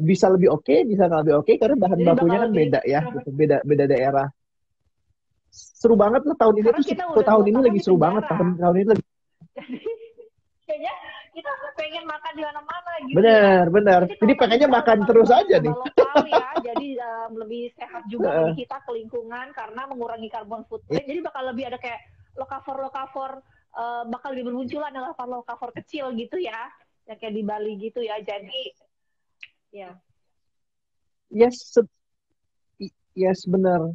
S3: Bisa lebih oke, bisa nggak lebih oke karena bahan
S2: Jadi
S3: bakunya
S2: bakal
S3: kan
S2: lebih
S3: beda ya, gitu. Beda daerah. Seru banget lah tahun ini
S2: karena
S3: tuh.
S2: kita udah
S3: Tahun
S2: 2
S3: ini
S2: tahun
S3: lagi
S2: di
S3: seru banget.
S2: penjara.
S3: Tahun ini lagi.
S2: Jadi kayaknya kita pengen makan di mana-mana gitu
S3: Benar,
S2: ya.
S3: benar.
S2: Jadi
S3: Jadi
S2: kalau tadi
S3: pengennya
S2: kita
S3: makan
S2: harus
S3: terus
S2: banget
S3: aja
S2: sama
S3: nih.
S2: lokal ya, jadi lebih sehat juga bagi kita ke lingkungan karena mengurangi carbon footprint. Jadi bakal lebih ada kayak lokavor bakal lebih bermunculan yang lokavor kecil gitu ya, yang kayak di Bali gitu ya. Jadi ya.
S3: Yes, yes, benar.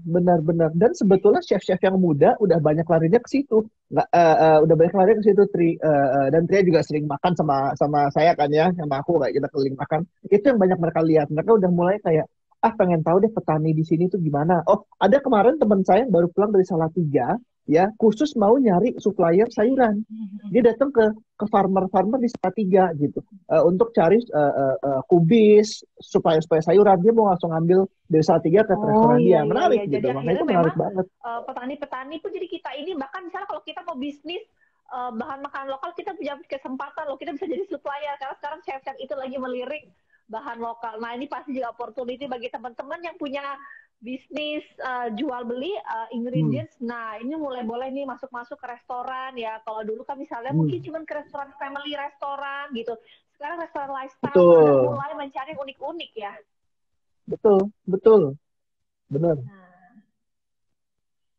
S3: Dan sebetulnya chef-chef yang muda udah banyak larinya ke situ. Nggak, udah banyak larinya ke situ, Tri. Dan Tria juga sering makan sama saya kan ya, sama aku kayak kita keliling makan. Itu yang banyak mereka lihat. Mereka udah mulai kayak, pengen tahu deh petani di sini tuh gimana. Oh, ada kemarin teman saya yang baru pulang dari Salatiga, ya, khusus mau nyari supplier sayuran. Dia datang ke farmer-farmer di Salatiga gitu, untuk cari kubis, supaya sayuran. Dia mau langsung ambil dari Salatiga ke restoran dia. Menarik gitu.
S2: Jadi
S3: Makanya
S2: akhirnya
S3: itu menarik
S2: memang
S3: banget.
S2: petani-petani pun jadi kita ini bahkan misalnya kalau kita mau bisnis bahan makanan lokal kita punya kesempatan loh, kita bisa jadi supplier karena sekarang chef-chef itu lagi melirik bahan lokal. Nah ini pasti juga opportunity bagi teman-teman yang punya bisnis jual beli ingredients. Nah ini mulai boleh nih masuk-masuk ke restoran ya. Kalau dulu kan misalnya mungkin cuma ke restoran family restoran gitu. Sekarang restoran lifestyle pun udah
S3: Betul,
S2: mulai mencari unik-unik ya.
S3: betul. Benar,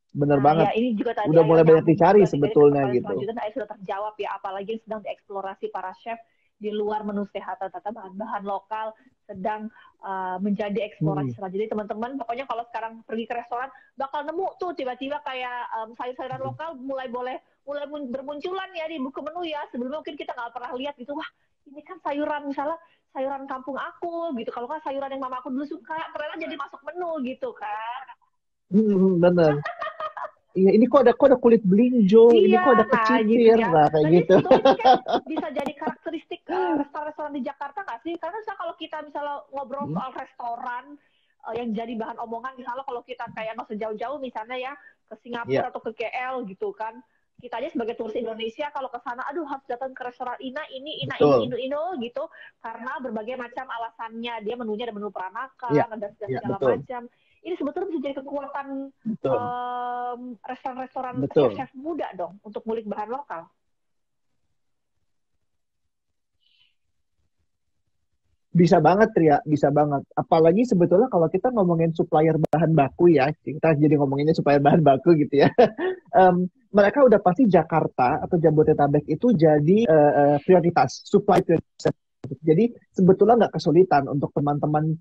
S3: benar
S2: Nah,
S3: banget.
S2: ya ini juga tadi
S3: Udah mulai banyak
S2: nyambung
S3: dicari
S2: juga nih. Jadi
S3: sebetulnya
S2: pertanyaan
S3: gitu.
S2: selanjutnya tadi sudah terjawab ya, apalagi yang sedang dieksplorasi para chef di luar menu sehat atau bahan-bahan lokal sedang menjadi eksplorasi selanjutnya. Jadi teman-teman, pokoknya kalau sekarang pergi ke restoran bakal nemu tuh tiba-tiba kayak sayur-sayuran lokal mulai bermunculan ya di buku menu ya. Sebelumnya mungkin kita nggak pernah lihat gitu. Wah, ini kan sayuran misalnya sayuran kampung aku gitu. Kalau kan sayuran yang mama aku dulu suka, ternyata jadi masuk menu gitu kan.
S3: Benar. Iya, ini kok ada kulit belinjo, ini
S2: Iya,
S3: kok ada
S2: nah gitu
S3: kecipir,
S2: ya.
S3: nah kayak
S2: Nah, jadi
S3: gitu.
S2: sebetulnya ini kan bisa jadi karakteristik restoran-restoran di Jakarta nggak sih? Karena misalnya kalau kita misalnya ngobrol soal restoran yang jadi bahan omongan, misalnya kalau kita kayak nggak sejauh-jauh misalnya ya ke
S3: Iya,
S2: Singapura atau ke KL gitu kan. Kita aja sebagai turis Indonesia kalau ke sana, aduh harus datang ke restoran
S3: betul.
S2: ini gitu, karena berbagai macam alasannya. Dia menunya ada menu
S3: Iya,
S2: peranakan, ada
S3: iya,
S2: segala
S3: betul.
S2: macam. Ini sebetulnya bisa jadi kekuatan
S3: Betul.
S2: restoran-restoran
S3: Betul.
S2: chef-chef muda dong untuk ngulik bahan lokal.
S3: Bisa banget, Ria, bisa banget. Apalagi sebetulnya kalau kita ngomongin supplier bahan baku ya, kita jadi ngomonginnya supplier bahan baku gitu ya. Mereka udah pasti Jakarta atau Jabodetabek itu jadi prioritas, supply prioritas. Jadi sebetulnya nggak kesulitan untuk teman-teman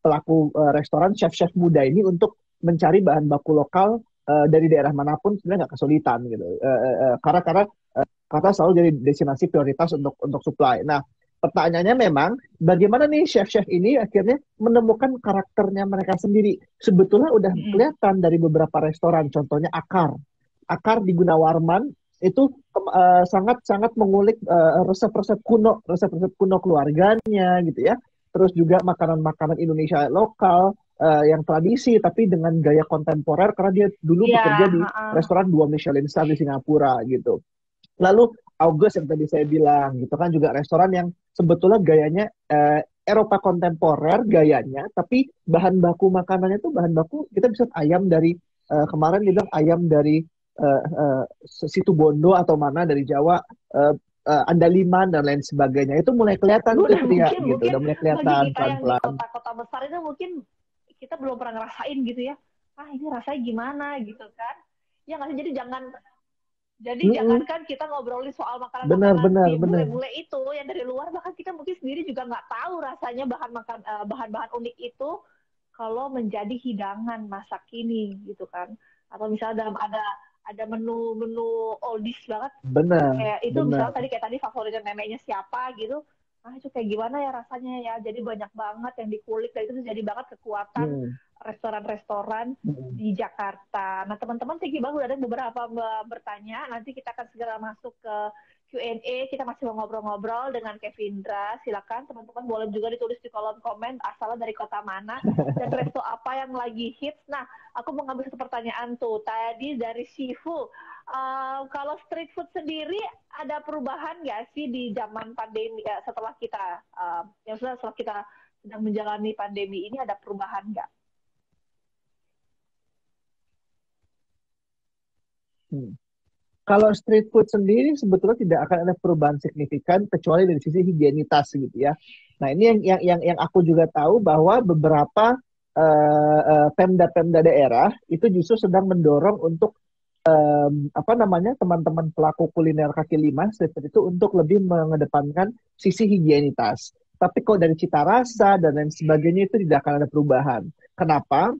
S3: pelaku restoran, chef-chef muda ini untuk mencari bahan baku lokal dari daerah manapun sebenarnya nggak kesulitan gitu. Karena selalu jadi destinasi prioritas untuk supply. Nah, pertanyaannya memang bagaimana nih chef-chef ini akhirnya menemukan karakternya mereka sendiri. Sebetulnya udah kelihatan dari beberapa restoran, contohnya Akar. Akar di Gunawarman itu sangat-sangat mengulik resep-resep kuno keluarganya gitu ya. Terus juga makanan-makanan Indonesia lokal yang tradisi tapi dengan gaya kontemporer karena dia dulu bekerja di restoran 2 Michelin star di Singapura gitu. Lalu August yang tadi saya bilang gitu kan juga restoran yang sebetulnya gayanya Eropa kontemporer gayanya, tapi bahan baku makanannya tuh bahan baku kita bisa ayam dari kemarin dia bilang ayam dari situ Bondo atau mana dari Jawa, Andaliman dan lain sebagainya. Itu mulai kelihatan tuh Tria gitu, udah mulai
S2: Bagi
S3: kelihatan
S2: kita yang di
S3: pelan-pelan.
S2: kota-kota besar itu mungkin kita belum pernah ngerasain gitu ya. Ini rasanya gimana gitu kan. Ya nggak sih, jadi jangankan kita ngobrolin soal
S3: Benar,
S2: makanan-makanan
S3: benar,
S2: si
S3: benar.
S2: bule-bule itu yang dari luar, bahkan kita mungkin sendiri juga nggak tahu rasanya bahan-bahan unik itu kalau menjadi hidangan masa kini gitu kan. Atau misalnya ada menu-menu oldies banget
S3: Benar,
S2: kayak itu
S3: benar.
S2: misalnya kayak tadi favoritnya neneknya siapa gitu. Itu kayak gimana ya rasanya ya. Jadi banyak banget yang dikulik dan itu jadi banget kekuatan restoran-restoran di Jakarta. Nah teman-teman thank you banget udah ada beberapa bertanya. Nanti kita akan segera masuk ke Q&A, kita masih mau ngobrol-ngobrol dengan Kevindra. Silakan teman-teman boleh juga ditulis di kolom komen asalnya dari kota mana dan resto apa yang lagi hits. Nah, aku mau ngambil satu pertanyaan tuh tadi dari Shifu. Kalau street food sendiri ada perubahan nggak sih di zaman pandemi ya, setelah kita setelah kita sedang menjalani pandemi ini ada perubahan nggak?
S3: Hmm. Kalau street food sendiri sebetulnya tidak akan ada perubahan signifikan kecuali dari sisi higienitas gitu ya. Nah, ini yang aku juga tahu bahwa beberapa pemda-pemda daerah itu justru sedang mendorong untuk apa namanya teman-teman pelaku kuliner kaki lima street food itu untuk lebih mengedepankan sisi higienitas. Tapi kok dari cita rasa dan lain sebagainya itu tidak akan ada perubahan. Kenapa?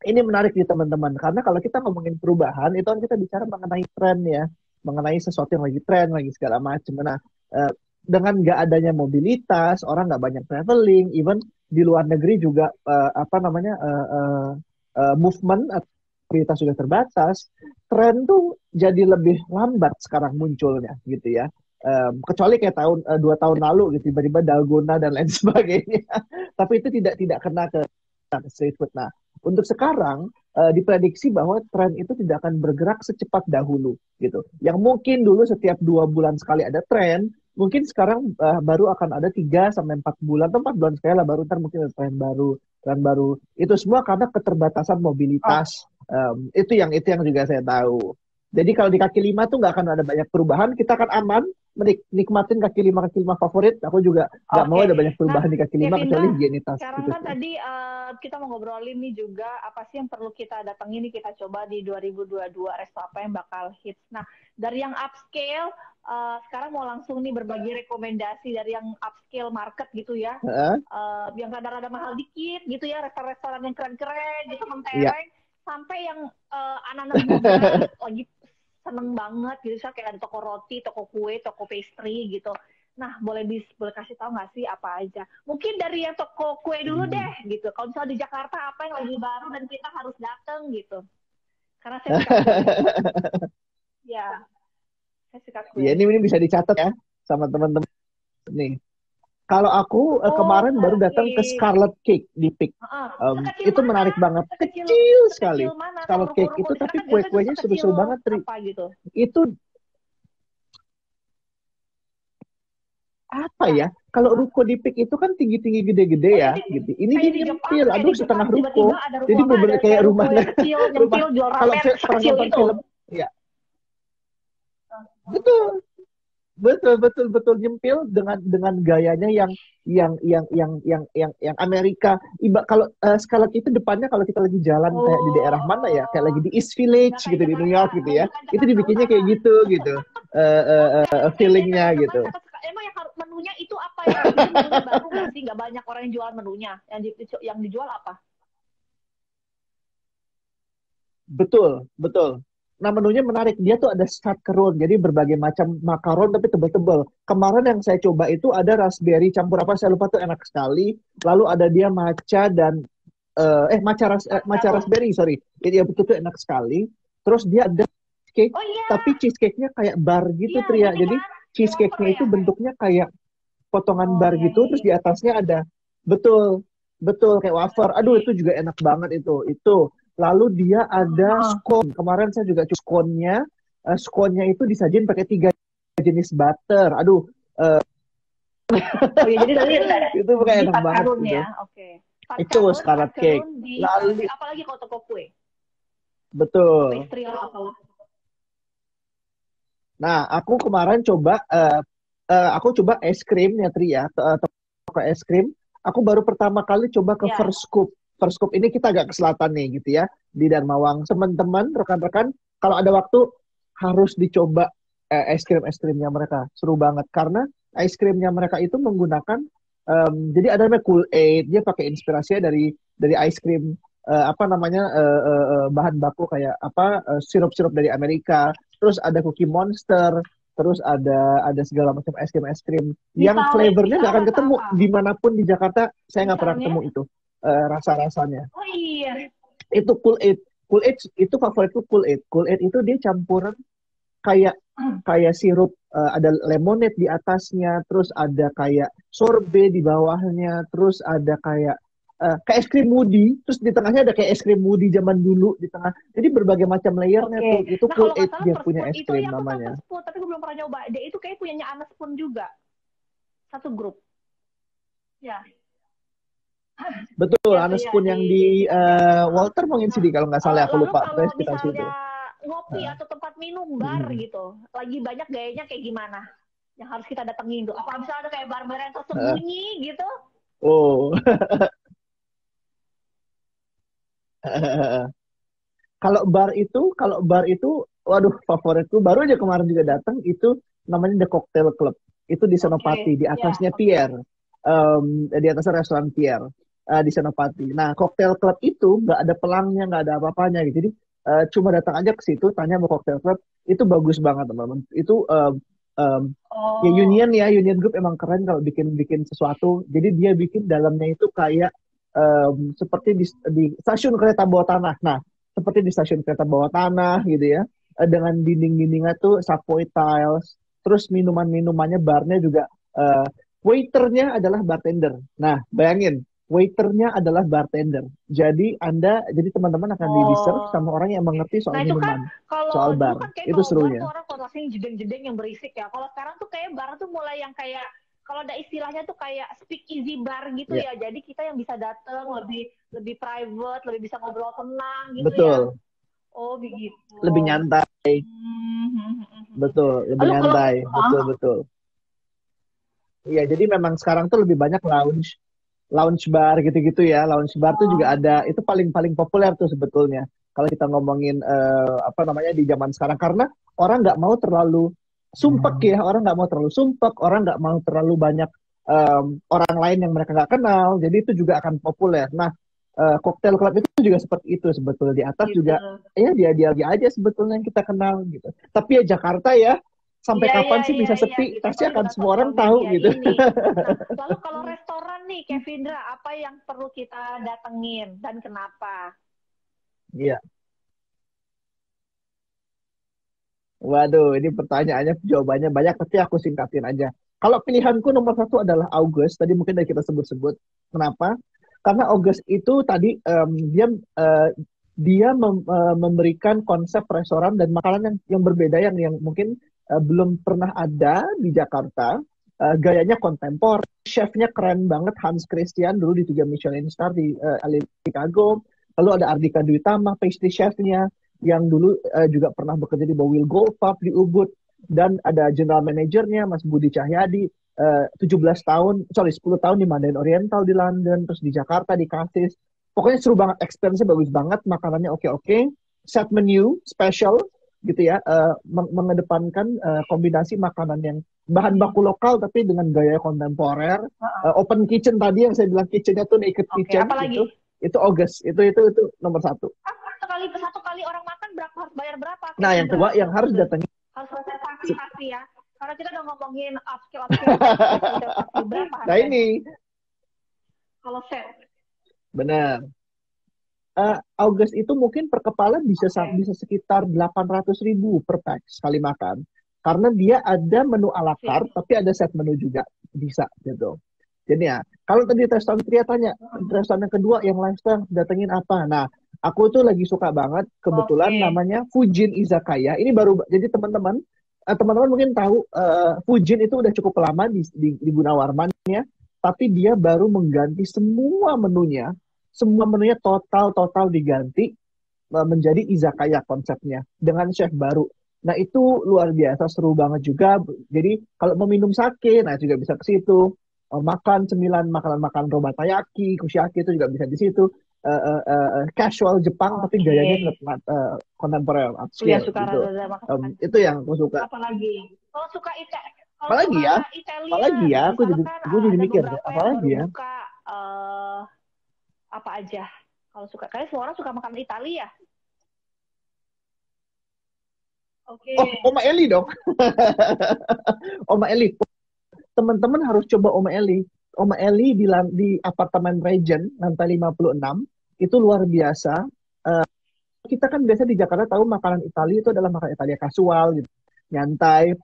S3: Ini menarik nih teman-teman, karena kalau kita ngomongin perubahan, itu kan kita bicara mengenai tren ya, mengenai sesuatu yang lagi tren, lagi segala macam. Nah, dengan nggak adanya mobilitas, orang nggak banyak traveling, even di luar negeri juga apa namanya movement aktivitas juga terbatas, tren tuh jadi lebih lambat sekarang munculnya gitu ya. Kecuali kayak 2 tahun lalu gitu tiba-tiba dalgona dan lain sebagainya, tapi itu tidak kena ke street food. Nah, untuk sekarang diprediksi bahwa tren itu tidak akan bergerak secepat dahulu gitu. Yang mungkin dulu setiap 2 bulan sekali ada tren, mungkin sekarang baru akan ada 3 sampai 4 bulan atau 4 bulan sekali lah baru ntar mungkin ada tren baru. Itu semua karena keterbatasan mobilitas. Itu yang juga saya tahu. Jadi kalau di kaki lima tuh nggak akan ada banyak perubahan, kita akan aman nikmatin kaki lima favorit. Aku juga nggak mau ada banyak perubahan di kaki lima kecuali higienitas.
S2: Sekarang
S3: gitu.
S2: Kan tadi kita mau ngobrolin nih juga apa sih yang perlu kita datangin nih, kita coba di 2022 resto apa yang bakal hits. Nah, dari yang upscale sekarang mau langsung nih berbagi rekomendasi dari yang upscale market gitu ya, yang rada-rada mahal dikit gitu ya, restoran-restoran yang keren-keren gitu, mentereng, sampai yang anak-anak muda lagi seneng banget gitu, kayak ada toko roti, toko kue, toko pastry gitu. Nah, boleh kasih tahu nggak sih apa aja? Mungkin dari yang toko kue dulu deh gitu. Kalau misalnya di Jakarta apa yang lagi baru dan kita harus datang gitu? Karena saya suka kue. Ya, saya suka kue.
S3: Ya, ini bisa dicatat ya sama teman-teman nih. Kalau aku kemarin baru datang ke Scarlet Cake di Peak. Itu menarik banget. Kecil sekali. Scarlet Cake itu tapi kue-kuenya seru-seru banget, Tri.
S2: Gitu?
S3: Itu apa ya? Kalau ruko di Peak itu kan tinggi-tinggi gede-gede ya, gitu. Ini dia nyempil, aduh setengah ruko. Jadi bener kayak rumah
S2: kecil, nyempil jual ramen kecil itu.
S3: Film, ya. Betul nyempil dengan gayanya yang Amerika. Kalau Scarlet itu depannya kalau kita lagi jalan kayak di daerah mana ya, kayak lagi di East Village gitu di New York gitu ya, itu dibikinnya kayak gitu feelingnya gitu.
S2: Emang yang menunya itu apa ya? Menunya baru nggak sih? Nggak banyak orang yang jual menunya. Yang dijual apa?
S3: Betul. Nah, menunya menarik. Dia tuh ada macaron, jadi berbagai macam makaron tapi tebal-tebal. Kemarin yang saya coba itu ada raspberry campur apa saya lupa tuh, enak sekali. Lalu ada dia matcha dan matcha raspberry, sorry. Jadi ya betul tuh enak sekali. Terus dia ada cheesecake, tapi cheesecake-nya kayak bar gitu, Tria. Jadi cheesecake-nya itu bentuknya kayak potongan bar gitu, terus di atasnya ada betul kayak wafer. Aduh, itu juga enak banget itu. Lalu dia ada scone. Kemarin saya juga coba scone-nya. Scone-nya itu disajin pakai 3 jenis butter. Aduh.
S2: Jadi tadi
S3: itu kayak enak banget gitu.
S2: Ya? Okay.
S3: Itu Scarlet Cake.
S2: Lalu apalagi kalau toko kue?
S3: Betul.
S2: Pastry apa?
S3: Nah, aku kemarin coba es krim ya, Tri ya. Toko es krim. Aku baru pertama kali coba ke First Scoop. First Scoop ini kita agak ke selatan nih gitu ya, di Darmawang. Teman-teman, rekan-rekan, kalau ada waktu harus dicoba es krimnya mereka. Seru banget karena es krimnya mereka itu menggunakan jadi ada namanya Kool-Aid. Dia pakai inspirasinya dari es krim bahan baku kayak sirup-sirup dari Amerika. Terus ada Cookie Monster, terus ada segala macam es krim yang flavornya nggak akan ketemu dimanapun di Jakarta. Saya nggak pernah ketemu itu. Rasa-rasanya.
S2: Oh iya.
S3: Itu Kool-Aid itu favoritku Kool-Aid. Kool-Aid itu dia campuran kayak kayak sirup, ada lemonade di atasnya, terus ada kayak sorbet di bawahnya, terus ada kayak es krim moody, terus di tengahnya ada kayak es krim moody zaman dulu di tengah. Jadi berbagai macam layernya tuh.
S2: Oke.
S3: Itu
S2: Nah,
S3: Cool
S2: kalau nggak
S3: Aid
S2: salah
S3: dia punya
S2: Perspoon
S3: es
S2: itu
S3: krim
S2: ya aku tahu
S3: namanya.
S2: Perspoon, tapi gue belum pernah nyoba. Dia itu kayak punyanya Anna Spoon juga. Satu grup. Ya.
S3: Betul,
S2: Iya tuh
S3: Ana
S2: ya
S3: Spoon yang di
S2: dekat ya.
S3: Walter mungkin
S2: Nah,
S3: CD kalau nggak salah, aku
S2: lalu
S3: lupa.
S2: kalau
S3: Pokoknya sekitar situ.
S2: misalnya ngopi atau tempat minum bar
S3: Hmm.
S2: gitu, lagi banyak gayanya kayak gimana? Yang harus kita datengin tuh. Apa misalnya ada kayak bar-bar yang
S3: Heeh.
S2: tersembunyi gitu?
S3: Oh, kalau bar itu, waduh favoritku. Baru aja kemarin juga datang itu namanya The Cocktail Club. Itu di Senopati,
S2: Oke,
S3: di
S2: ya,
S3: atasnya
S2: oke.
S3: Pierre, di atasnya restoran Pierre, di Senopati. Nah, Cocktail Club itu nggak ada pelangnya, nggak ada apa-apanya gitu. Jadi cuma datang aja ke situ, tanya mau Cocktail Club. Itu bagus banget teman-teman. Itu em, ya
S2: Oh,
S3: Union Group emang keren kalau bikin bikin sesuatu. Jadi dia bikin dalamnya itu kayak seperti di stasiun kereta bawah tanah. Nah, seperti di stasiun kereta bawah tanah gitu ya. Dengan dinding-dindingnya tuh subway tiles, terus minuman-minumannya barnya juga waiternya adalah bartender. Nah, bayangin, waiternya adalah bartender. Jadi teman-teman akan di serve
S2: oh,
S3: sama orang yang
S2: oke.
S3: mengerti soal
S2: Nah itu kan
S3: minuman, soal
S2: kalau dulu
S3: bar.
S2: kan kayak
S3: Itu
S2: kalau bar
S3: serunya.
S2: tuh orang konotasinya jedeng-jedeng yang berisik ya. Kalau sekarang tuh kayak bar tuh mulai yang kayak kalau ada istilahnya tuh kayak speak easy bar gitu
S3: Ya,
S2: ya. Jadi kita yang bisa datang lebih lebih private, lebih bisa ngobrol tenang gitu ya.
S3: betul.
S2: Oh begitu.
S3: Lebih nyantai,
S2: Hmm.
S3: betul, lebih
S2: Lalu kalau
S3: nyantai, betul betul. Iya, jadi memang sekarang tuh lebih banyak lounge, lounge bar gitu-gitu ya. Lounge bar tuh juga ada,
S2: oh,
S3: itu paling populer tuh sebetulnya. Kalau kita ngomongin apa namanya di zaman sekarang, karena orang nggak mau terlalu sumpek ya, orang nggak mau terlalu sumpek, orang nggak mau terlalu banyak orang lain yang mereka nggak kenal. Jadi itu juga akan populer. Nah, cocktail club itu juga seperti itu sebetulnya. Di atas
S2: gitu.
S3: juga ya dia aja sebetulnya yang kita kenal gitu. Tapi ya Jakarta ya, sampai
S2: Iya, iya,
S3: kapan sih
S2: iya,
S3: bisa
S2: iya,
S3: sepi?
S2: gitu.
S3: Pasti
S2: Apalagi
S3: akan
S2: dengan
S3: semua orang
S2: sosial
S3: tahu
S2: media
S3: gitu.
S2: ini. Nah, lalu kalau restoran nih, Kevindra, apa yang perlu kita datengin dan kenapa?
S3: Iya. Waduh, ini pertanyaannya jawabannya banyak, tapi aku singkatin aja. Kalau pilihanku nomor satu adalah August. Tadi mungkin udah kita sebut-sebut. Kenapa? Karena August itu tadi eh, dia memberikan konsep restoran dan makanan yang berbeda yang mungkin belum pernah ada di Jakarta. Gayanya kontemporer, chefnya keren banget Hans Christian dulu di 3 Michelin Star di Chicago. Lalu ada Ardika Dwi Tama, pastry chefnya yang dulu juga pernah bekerja di Bowil Goldpub di Ubud, dan ada general manajernya Mas Budi Cahyadi, 17 tahun, sorry 10 tahun di Mandarin Oriental di London, terus di Jakarta di Cassis. Pokoknya seru banget, experience-nya bagus banget, makanannya oke-oke, set menu special gitu ya, mengedepankan kombinasi makanan yang bahan baku lokal tapi dengan gaya kontemporer. Open kitchen tadi yang saya bilang, kitchennya tuh naked
S2: Oke,
S3: kitchen
S2: apa lagi?
S3: itu August, itu nomor satu.
S2: Satu kali orang makan berapa harus bayar berapa,
S3: Nah, yang
S2: Kevindra?
S3: kedua yang harus
S2: August.
S3: datangin.
S2: Harus reservasi pasti ya. Karena kita udah ngomongin upskill tadi harus reservasi berapa
S3: Nah
S2: harganya?
S3: ini
S2: Kalau set.
S3: benar. August itu mungkin per kepala bisa
S2: Oke.
S3: bisa sekitar 800.000 per pax sekali makan. Karena dia ada menu ala
S2: Sip.
S3: carte, tapi ada set menu juga bisa gitu. Jadi ya, kalau tadi restoran Tria tanya, restoran yang kedua yang lifestyle datengin apa? Nah, aku tuh lagi suka banget, kebetulan
S2: Oke.
S3: namanya Fujin Izakaya. Ini baru, jadi teman-teman mungkin tahu Fujin itu udah cukup lama di Gunawarman ya, tapi dia baru mengganti semua menunya total diganti menjadi izakaya konsepnya dengan chef baru. Nah itu luar biasa seru banget juga. Jadi kalau mau minum sake, nah juga bisa ke situ. Makan cemilan makanan-makanan romatayaki, kushiyaki itu juga bisa di situ. Casual Jepang tapi
S2: Oke.
S3: gayanya tetap kontemporer,
S2: Tuh yang
S3: upscale
S2: suka
S3: gitu.
S2: rada makan.
S3: Itu yang aku suka.
S2: Apalagi kalau suka kalau
S3: Apalagi
S2: suka
S3: ya? Apalagi
S2: Italian,
S3: ya?
S2: misalkan
S3: Gue jadi
S2: ada
S3: mikir,
S2: beberapa yang
S3: apalagi
S2: baru
S3: ya?
S2: buka apa aja. Kalau suka, kayak semua orang suka makan Italia. Oke.
S3: Oh, Oma Eli dong. Oma Eli. Teman-teman harus coba Oma Eli. Oma Eli di apartemen Regent lantai 56 itu luar biasa. Kita kan biasa di Jakarta tahu makanan Italia itu adalah makanan Italia kasual gitu. nyantai,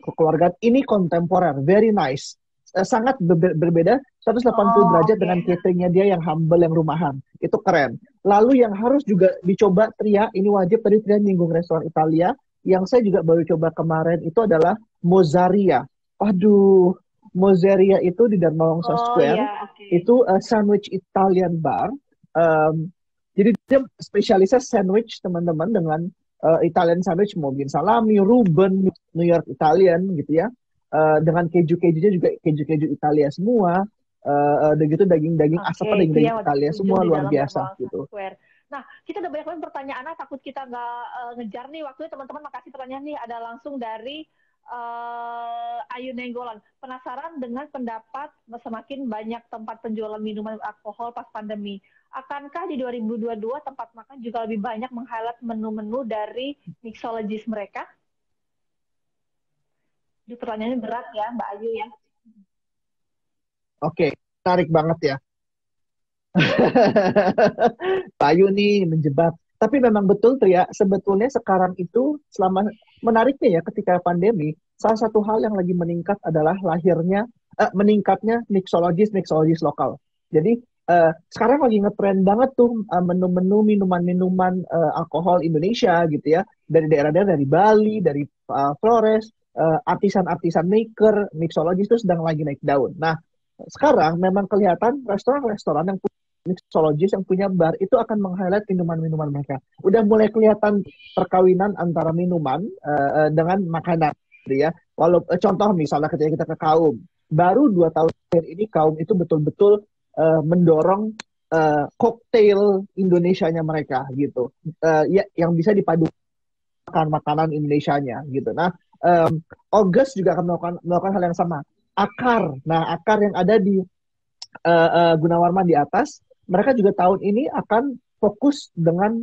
S3: kekeluargaan. Ini kontemporer, very nice. Sangat berbeda 180 derajat dengan cateringnya dia yang humble, yang rumahan. Itu keren. Lalu yang harus juga dicoba Tria, ini wajib, tadi Tria nyinggung restoran Italia, yang saya juga baru coba kemarin itu adalah Mozzaria. Aduh, Mozzaria itu di Darmawangsa Square, itu sandwich Italian bar. Jadi dia spesialisnya sandwich teman-teman dengan Italian sandwich, mungkin salami, Reuben, New York Italian gitu ya. Dengan keju-kejunya juga keju-keju Italia semua, dan gitu daging-daging asap, daging-daging Italia semua luar biasa gitu.
S2: Nah, kita udah banyak banget pertanyaan, takut kita nggak ngejar nih waktunya. Teman-teman makasih pertanyaan nih, ada langsung dari Ayu Nenggolan. Penasaran dengan pendapat semakin banyak tempat penjualan minuman alkohol pas pandemi. Akankah di 2022 tempat makan juga lebih banyak meng-highlight menu-menu dari mixologist mereka? Ini pertanyaannya berat ya, Mbak Ayu ya.
S3: Oke, menarik banget ya. Mbak Ayu nih menjebak. Tapi memang betul Tria, sebetulnya sekarang itu selama menariknya ya ketika pandemi, salah satu hal yang lagi meningkat adalah meningkatnya mixologis lokal. Jadi sekarang lagi ngetrend banget tuh menu-menu minuman-minuman alkohol Indonesia gitu ya, dari daerah-daerah, dari Bali, dari Flores. Artisan-artisan maker, mixologis itu sedang lagi naik daun. Nah, sekarang memang kelihatan restoran-restoran yang punya mixologis, yang punya bar, itu akan meng-highlight minuman-minuman mereka. Udah mulai kelihatan perkawinan antara minuman dengan makanan, gitu ya. Contoh misalnya ketika kita ke Kaum, baru 2 tahun terakhir ini Kaum itu betul-betul mendorong koktail Indonesianya mereka, gitu. Yang bisa dipadukan makanan Indonesianya, gitu. Nah, August juga akan melakukan hal yang sama. Akar yang ada di Gunawarman di atas, mereka juga tahun ini akan fokus dengan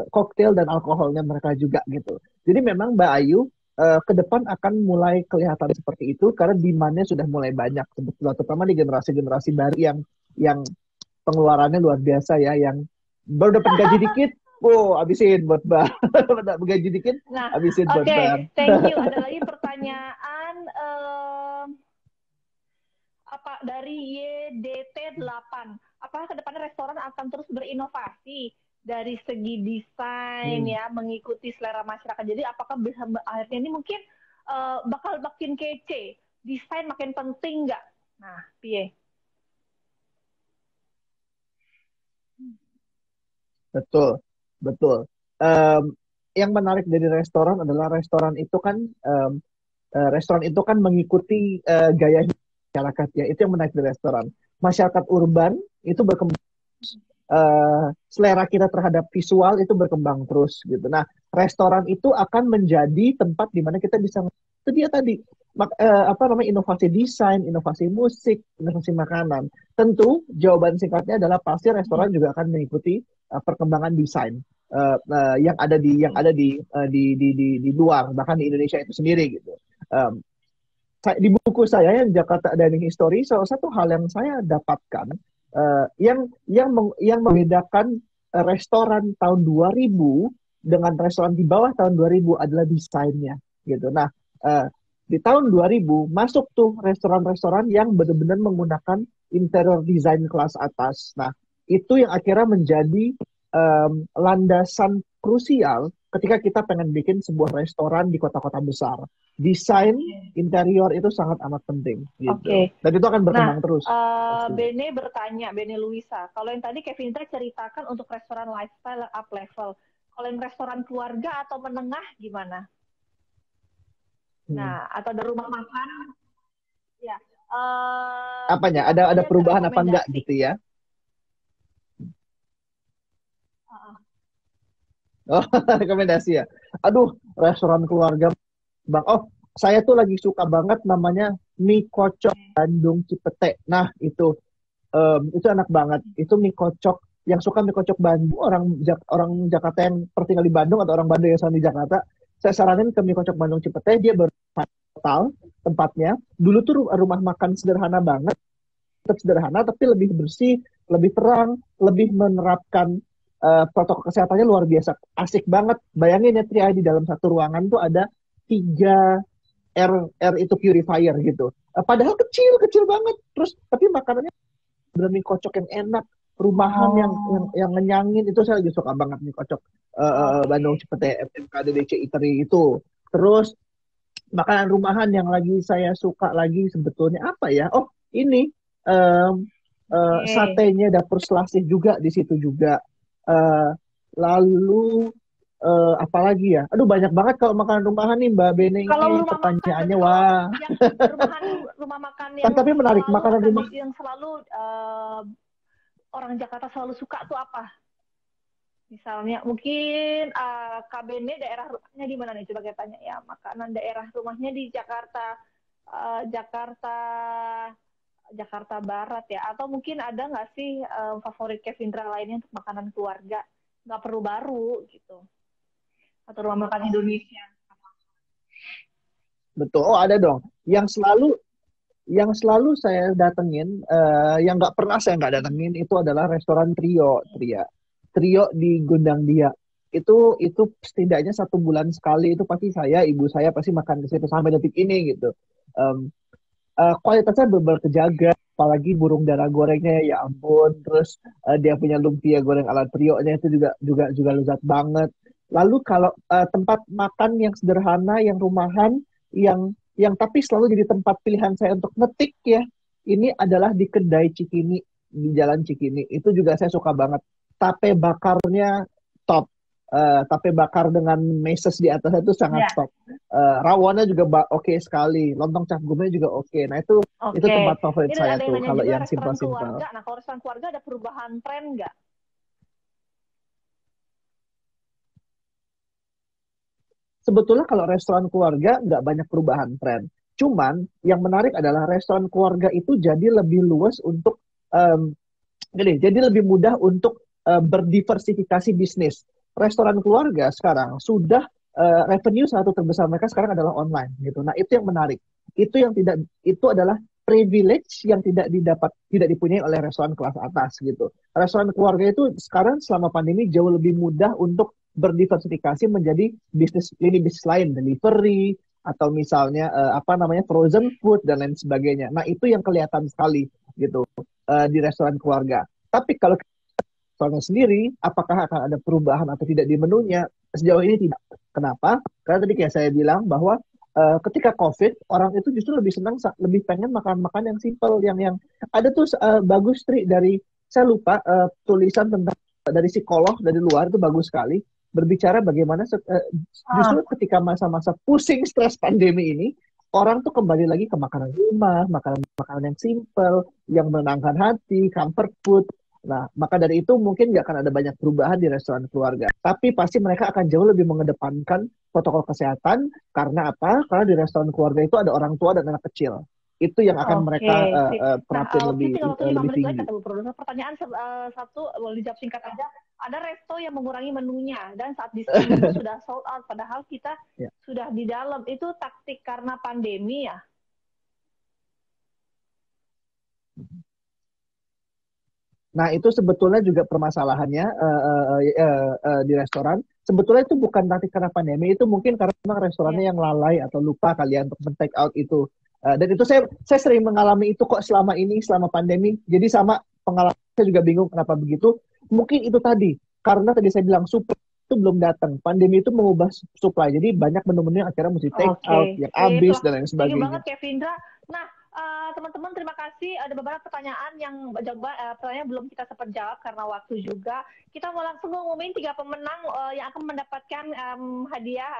S3: koktail dan alkoholnya mereka juga gitu. Jadi memang Mbak Ayu ke depan akan mulai kelihatan seperti itu karena demand-nya sudah mulai banyak sebetulnya, terutama di generasi-generasi baru yang pengeluarannya luar biasa ya, yang baru dapat gaji dikit. Habisin buat bar. Gaji dikit, habisin buat bar.
S2: Oke, thank you. Ada lagi pertanyaan dari YDT8. Apakah ke depannya restoran akan terus berinovasi dari segi desain ya, mengikuti selera masyarakat? Jadi apakah bisa akhirnya ini mungkin bakal makin kece, desain makin penting nggak? Nah, piye?
S3: Betul. Yang menarik dari restoran adalah restoran itu kan mengikuti gaya hidup masyarakat ya. Itu yang menarik dari restoran. Masyarakat urban itu berkembang, selera kita terhadap visual itu berkembang terus gitu. Nah, restoran itu akan menjadi tempat di mana kita bisa, itu dia tadi inovasi desain, inovasi musik, inovasi makanan. Tentu jawaban singkatnya adalah pasti restoran juga akan mengikuti perkembangan desain yang ada di luar, bahkan di Indonesia itu sendiri gitu. Di buku saya yang Jakarta Dining History, salah satu hal yang saya dapatkan yang membedakan restoran tahun 2000 dengan restoran di bawah tahun 2000 adalah desainnya gitu. Nah, di tahun 2000 masuk tuh restoran-restoran yang benar-benar menggunakan interior design kelas atas. Nah, itu yang akhirnya menjadi landasan krusial ketika kita pengen bikin sebuah restoran di kota-kota besar. Desain interior itu sangat amat penting gitu. Dan itu akan berkembang terus.
S2: Bene bertanya, Bene Luisa, kalau yang tadi Kevin ceritakan untuk restoran lifestyle up level, kalau yang restoran keluarga atau menengah gimana? Nah, atau ada rumah makan? Ya.
S3: Apanya? Ada perubahan apa enggak gitu ya? Oh, rekomendasi ya. Aduh, restoran keluarga Bang. Oh, saya tuh lagi suka banget namanya mie kocok Bandung Cipete. Nah, itu enak banget. Itu mie kocok, yang suka mie kocok Bandung, orang Jakarta yang tertinggal di Bandung atau orang Bandung yang sama di Jakarta, saya saranin ke mie kocok Bandung Cipete. Dia total tempatnya. Dulu tuh rumah makan sederhana banget. Tetap sederhana tapi lebih bersih, lebih terang, lebih menerapkan protokol kesehatannya luar biasa, asik banget. Bayangin ya Tri, di dalam satu ruangan tuh ada 3 R itu purifier gitu. Padahal kecil banget. Terus tapi makanannya bener mie kocok yang enak, rumahan yang ngenyangin, itu saya lagi suka banget mie kocok Bandung Cipete MKD DC Eatery itu. Terus makanan rumahan yang lagi saya suka lagi sebetulnya apa ya? Oh, ini satenya Dapur Selasih juga di situ juga. Lalu apalagi ya? Aduh, banyak banget kalau makanan rumahan nih Mbak Bene,
S2: Kalau
S3: ini
S2: rumah
S3: pertanyaannya
S2: makan,
S3: wah.
S2: yang rumah makan yang
S3: Tapi menarik
S2: selalu
S3: makanan rumah.
S2: yang selalu orang Jakarta selalu suka tuh apa? Misalnya mungkin Kak Bene daerah rumahnya di mana nih? Coba kita tanya ya, makanan daerah rumahnya di Jakarta, Jakarta Barat ya, atau mungkin ada nggak sih favorit Kevindra lainnya untuk makanan keluarga? Nggak perlu baru gitu, atau rumah makan Indonesia?
S3: Betul, oh ada dong. Yang selalu saya datengin, yang nggak pernah saya nggak datengin itu adalah restoran Trio di Gondang Dia. Itu setidaknya 1 bulan sekali itu pasti ibu saya pasti makan ke situ sampai detik ini gitu. Em, Kualitasnya benar kejaga, apalagi burung dara gorengnya ya ampun. Terus dia punya lumpia goreng ala Trio-nya itu juga lezat banget. Lalu kalau tempat makan yang sederhana, yang rumahan, yang tapi selalu jadi tempat pilihan saya untuk ngetik ya. Ini adalah di kedai Cikini, di Jalan Cikini. Itu juga saya suka banget. Tape bakarnya top. Tape bakar dengan meses di atasnya itu sangat top. Rawonnya juga oke sekali. Lontong cap gomenya juga oke. Nah itu tempat favorit saya tuh kalau yang simpel-simpel.
S2: Nah kalau restoran keluarga ada perubahan tren nggak?
S3: Sebetulnya kalau restoran keluarga nggak banyak perubahan tren. Cuman yang menarik adalah restoran keluarga itu jadi lebih luas untuk jadi lebih mudah untuk berdiversifikasi bisnis. Restoran keluarga sekarang sudah revenue satu terbesar mereka sekarang adalah online gitu. Nah, itu yang menarik. Itu adalah privilege yang tidak dipunyai oleh restoran kelas atas gitu. Restoran keluarga itu sekarang selama pandemi jauh lebih mudah untuk berdiversifikasi menjadi lini bisnis lain, delivery atau misalnya frozen food dan lain sebagainya. Nah, itu yang kelihatan sekali gitu di restoran keluarga. Tapi kalau restorannya sendiri, apakah akan ada perubahan atau tidak di menunya? Sejauh ini tidak. Kenapa? Karena tadi kayak saya bilang bahwa ketika COVID, orang itu justru lebih pengen makan-makan yang simple, yang ada tuh bagus dari saya lupa tulisan tentang dari psikolog dari luar itu bagus sekali berbicara bagaimana justru ketika masa-masa pusing stres pandemi ini orang tuh kembali lagi ke makanan rumah, makanan yang simple, yang menenangkan hati, comfort food. Nah, maka dari itu mungkin nggak akan ada banyak perubahan di restoran keluarga. Tapi pasti mereka akan jauh lebih mengedepankan protokol kesehatan. Karena apa? Karena di restoran keluarga itu ada orang tua dan anak kecil. Itu yang akan mereka terapin lebih tinggi.
S2: Pertanyaan satu, boleh dijawab singkat aja. Ada resto yang mengurangi menunya dan saat diskon itu sudah sold out. Padahal kita sudah di dalam. Itu taktik karena pandemi ya?
S3: Nah, itu sebetulnya juga permasalahannya di restoran. Sebetulnya itu bukan taktik karena pandemi, itu mungkin karena restorannya yang lalai atau lupa kalian untuk men-take out itu. Dan itu saya sering mengalami itu kok selama pandemi. Jadi sama pengalaman saya juga bingung kenapa begitu. Mungkin itu tadi, karena tadi saya bilang supply itu belum datang. Pandemi itu mengubah supply. Jadi banyak menu-menu yang akhirnya mesti take out, yang habis dan lain sebagainya.
S2: Thank you banget Kevindra. Nah, teman-teman terima kasih. Ada beberapa pertanyaan yang pertanyaan belum kita sempat jawab karena waktu juga. Kita mau langsung ngumumin 3 pemenang yang akan mendapatkan hadiah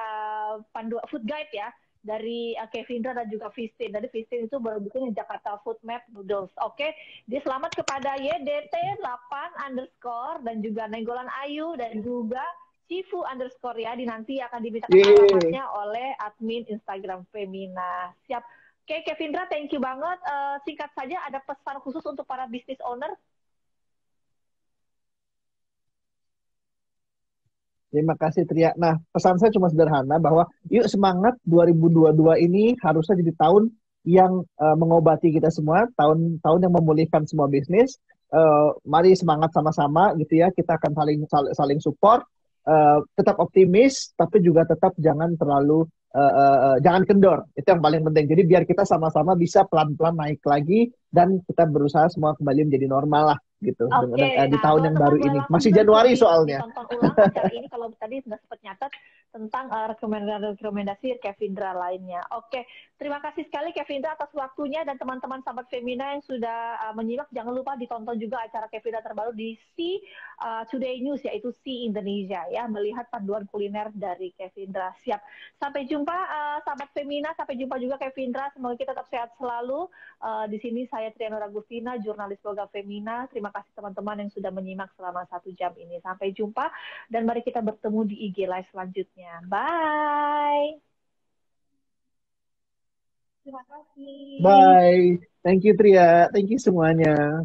S2: food guide ya dari Kevindra dan juga Fistin. Dari Fistin itu baru bikin Jakarta Food Map Noodles. Oke, dia selamat kepada YDT8_ dan juga Nenggolan Ayu dan juga Cifu _ ya. Nanti akan dimintakan alamatnya oleh admin Instagram Femina. Siap. Oke, Kevindra, thank you banget. Singkat saja, ada pesan khusus untuk para business owner?
S3: Terima kasih, Tria. Nah, pesan saya cuma sederhana bahwa yuk semangat 2022 ini harusnya jadi tahun yang mengobati kita semua, tahun yang memulihkan semua bisnis. Mari semangat sama-sama gitu ya. Kita akan saling support, tetap optimis, tapi juga tetap jangan terlalu jangan kendor, itu yang paling penting. Jadi biar kita sama-sama bisa pelan-pelan naik lagi dan kita berusaha semua kembali menjadi normal lah gitu
S2: Oke,
S3: di
S2: nah
S3: tahun yang
S2: teman-teman
S3: baru
S2: boleh
S3: ini.
S2: langsung
S3: Masih
S2: juga
S3: Januari soalnya.
S2: ditonton ulang acara ini kalau tadi sudah sempat nyatet tentang rekomendasi Kevindra lainnya. Oke, terima kasih sekali Kevindra atas waktunya dan teman-teman sahabat Femina yang sudah menyimak. Jangan lupa ditonton juga acara Kevindra terbaru di Today News, yaitu C Indonesia ya, melihat panduan kuliner dari Kevindra. Siap. Sampai jumpa sahabat Femina, sampai jumpa juga Kevindra. Semoga kita tetap sehat selalu. Di sini saya Triana Agustina, jurnalis Bloga Femina. Terima kasih teman-teman yang sudah menyimak selama 1 jam ini. Sampai jumpa dan mari kita bertemu di IG Live selanjutnya. Bye. Terima kasih.
S3: Bye. Thank you Tria. Thank you semuanya.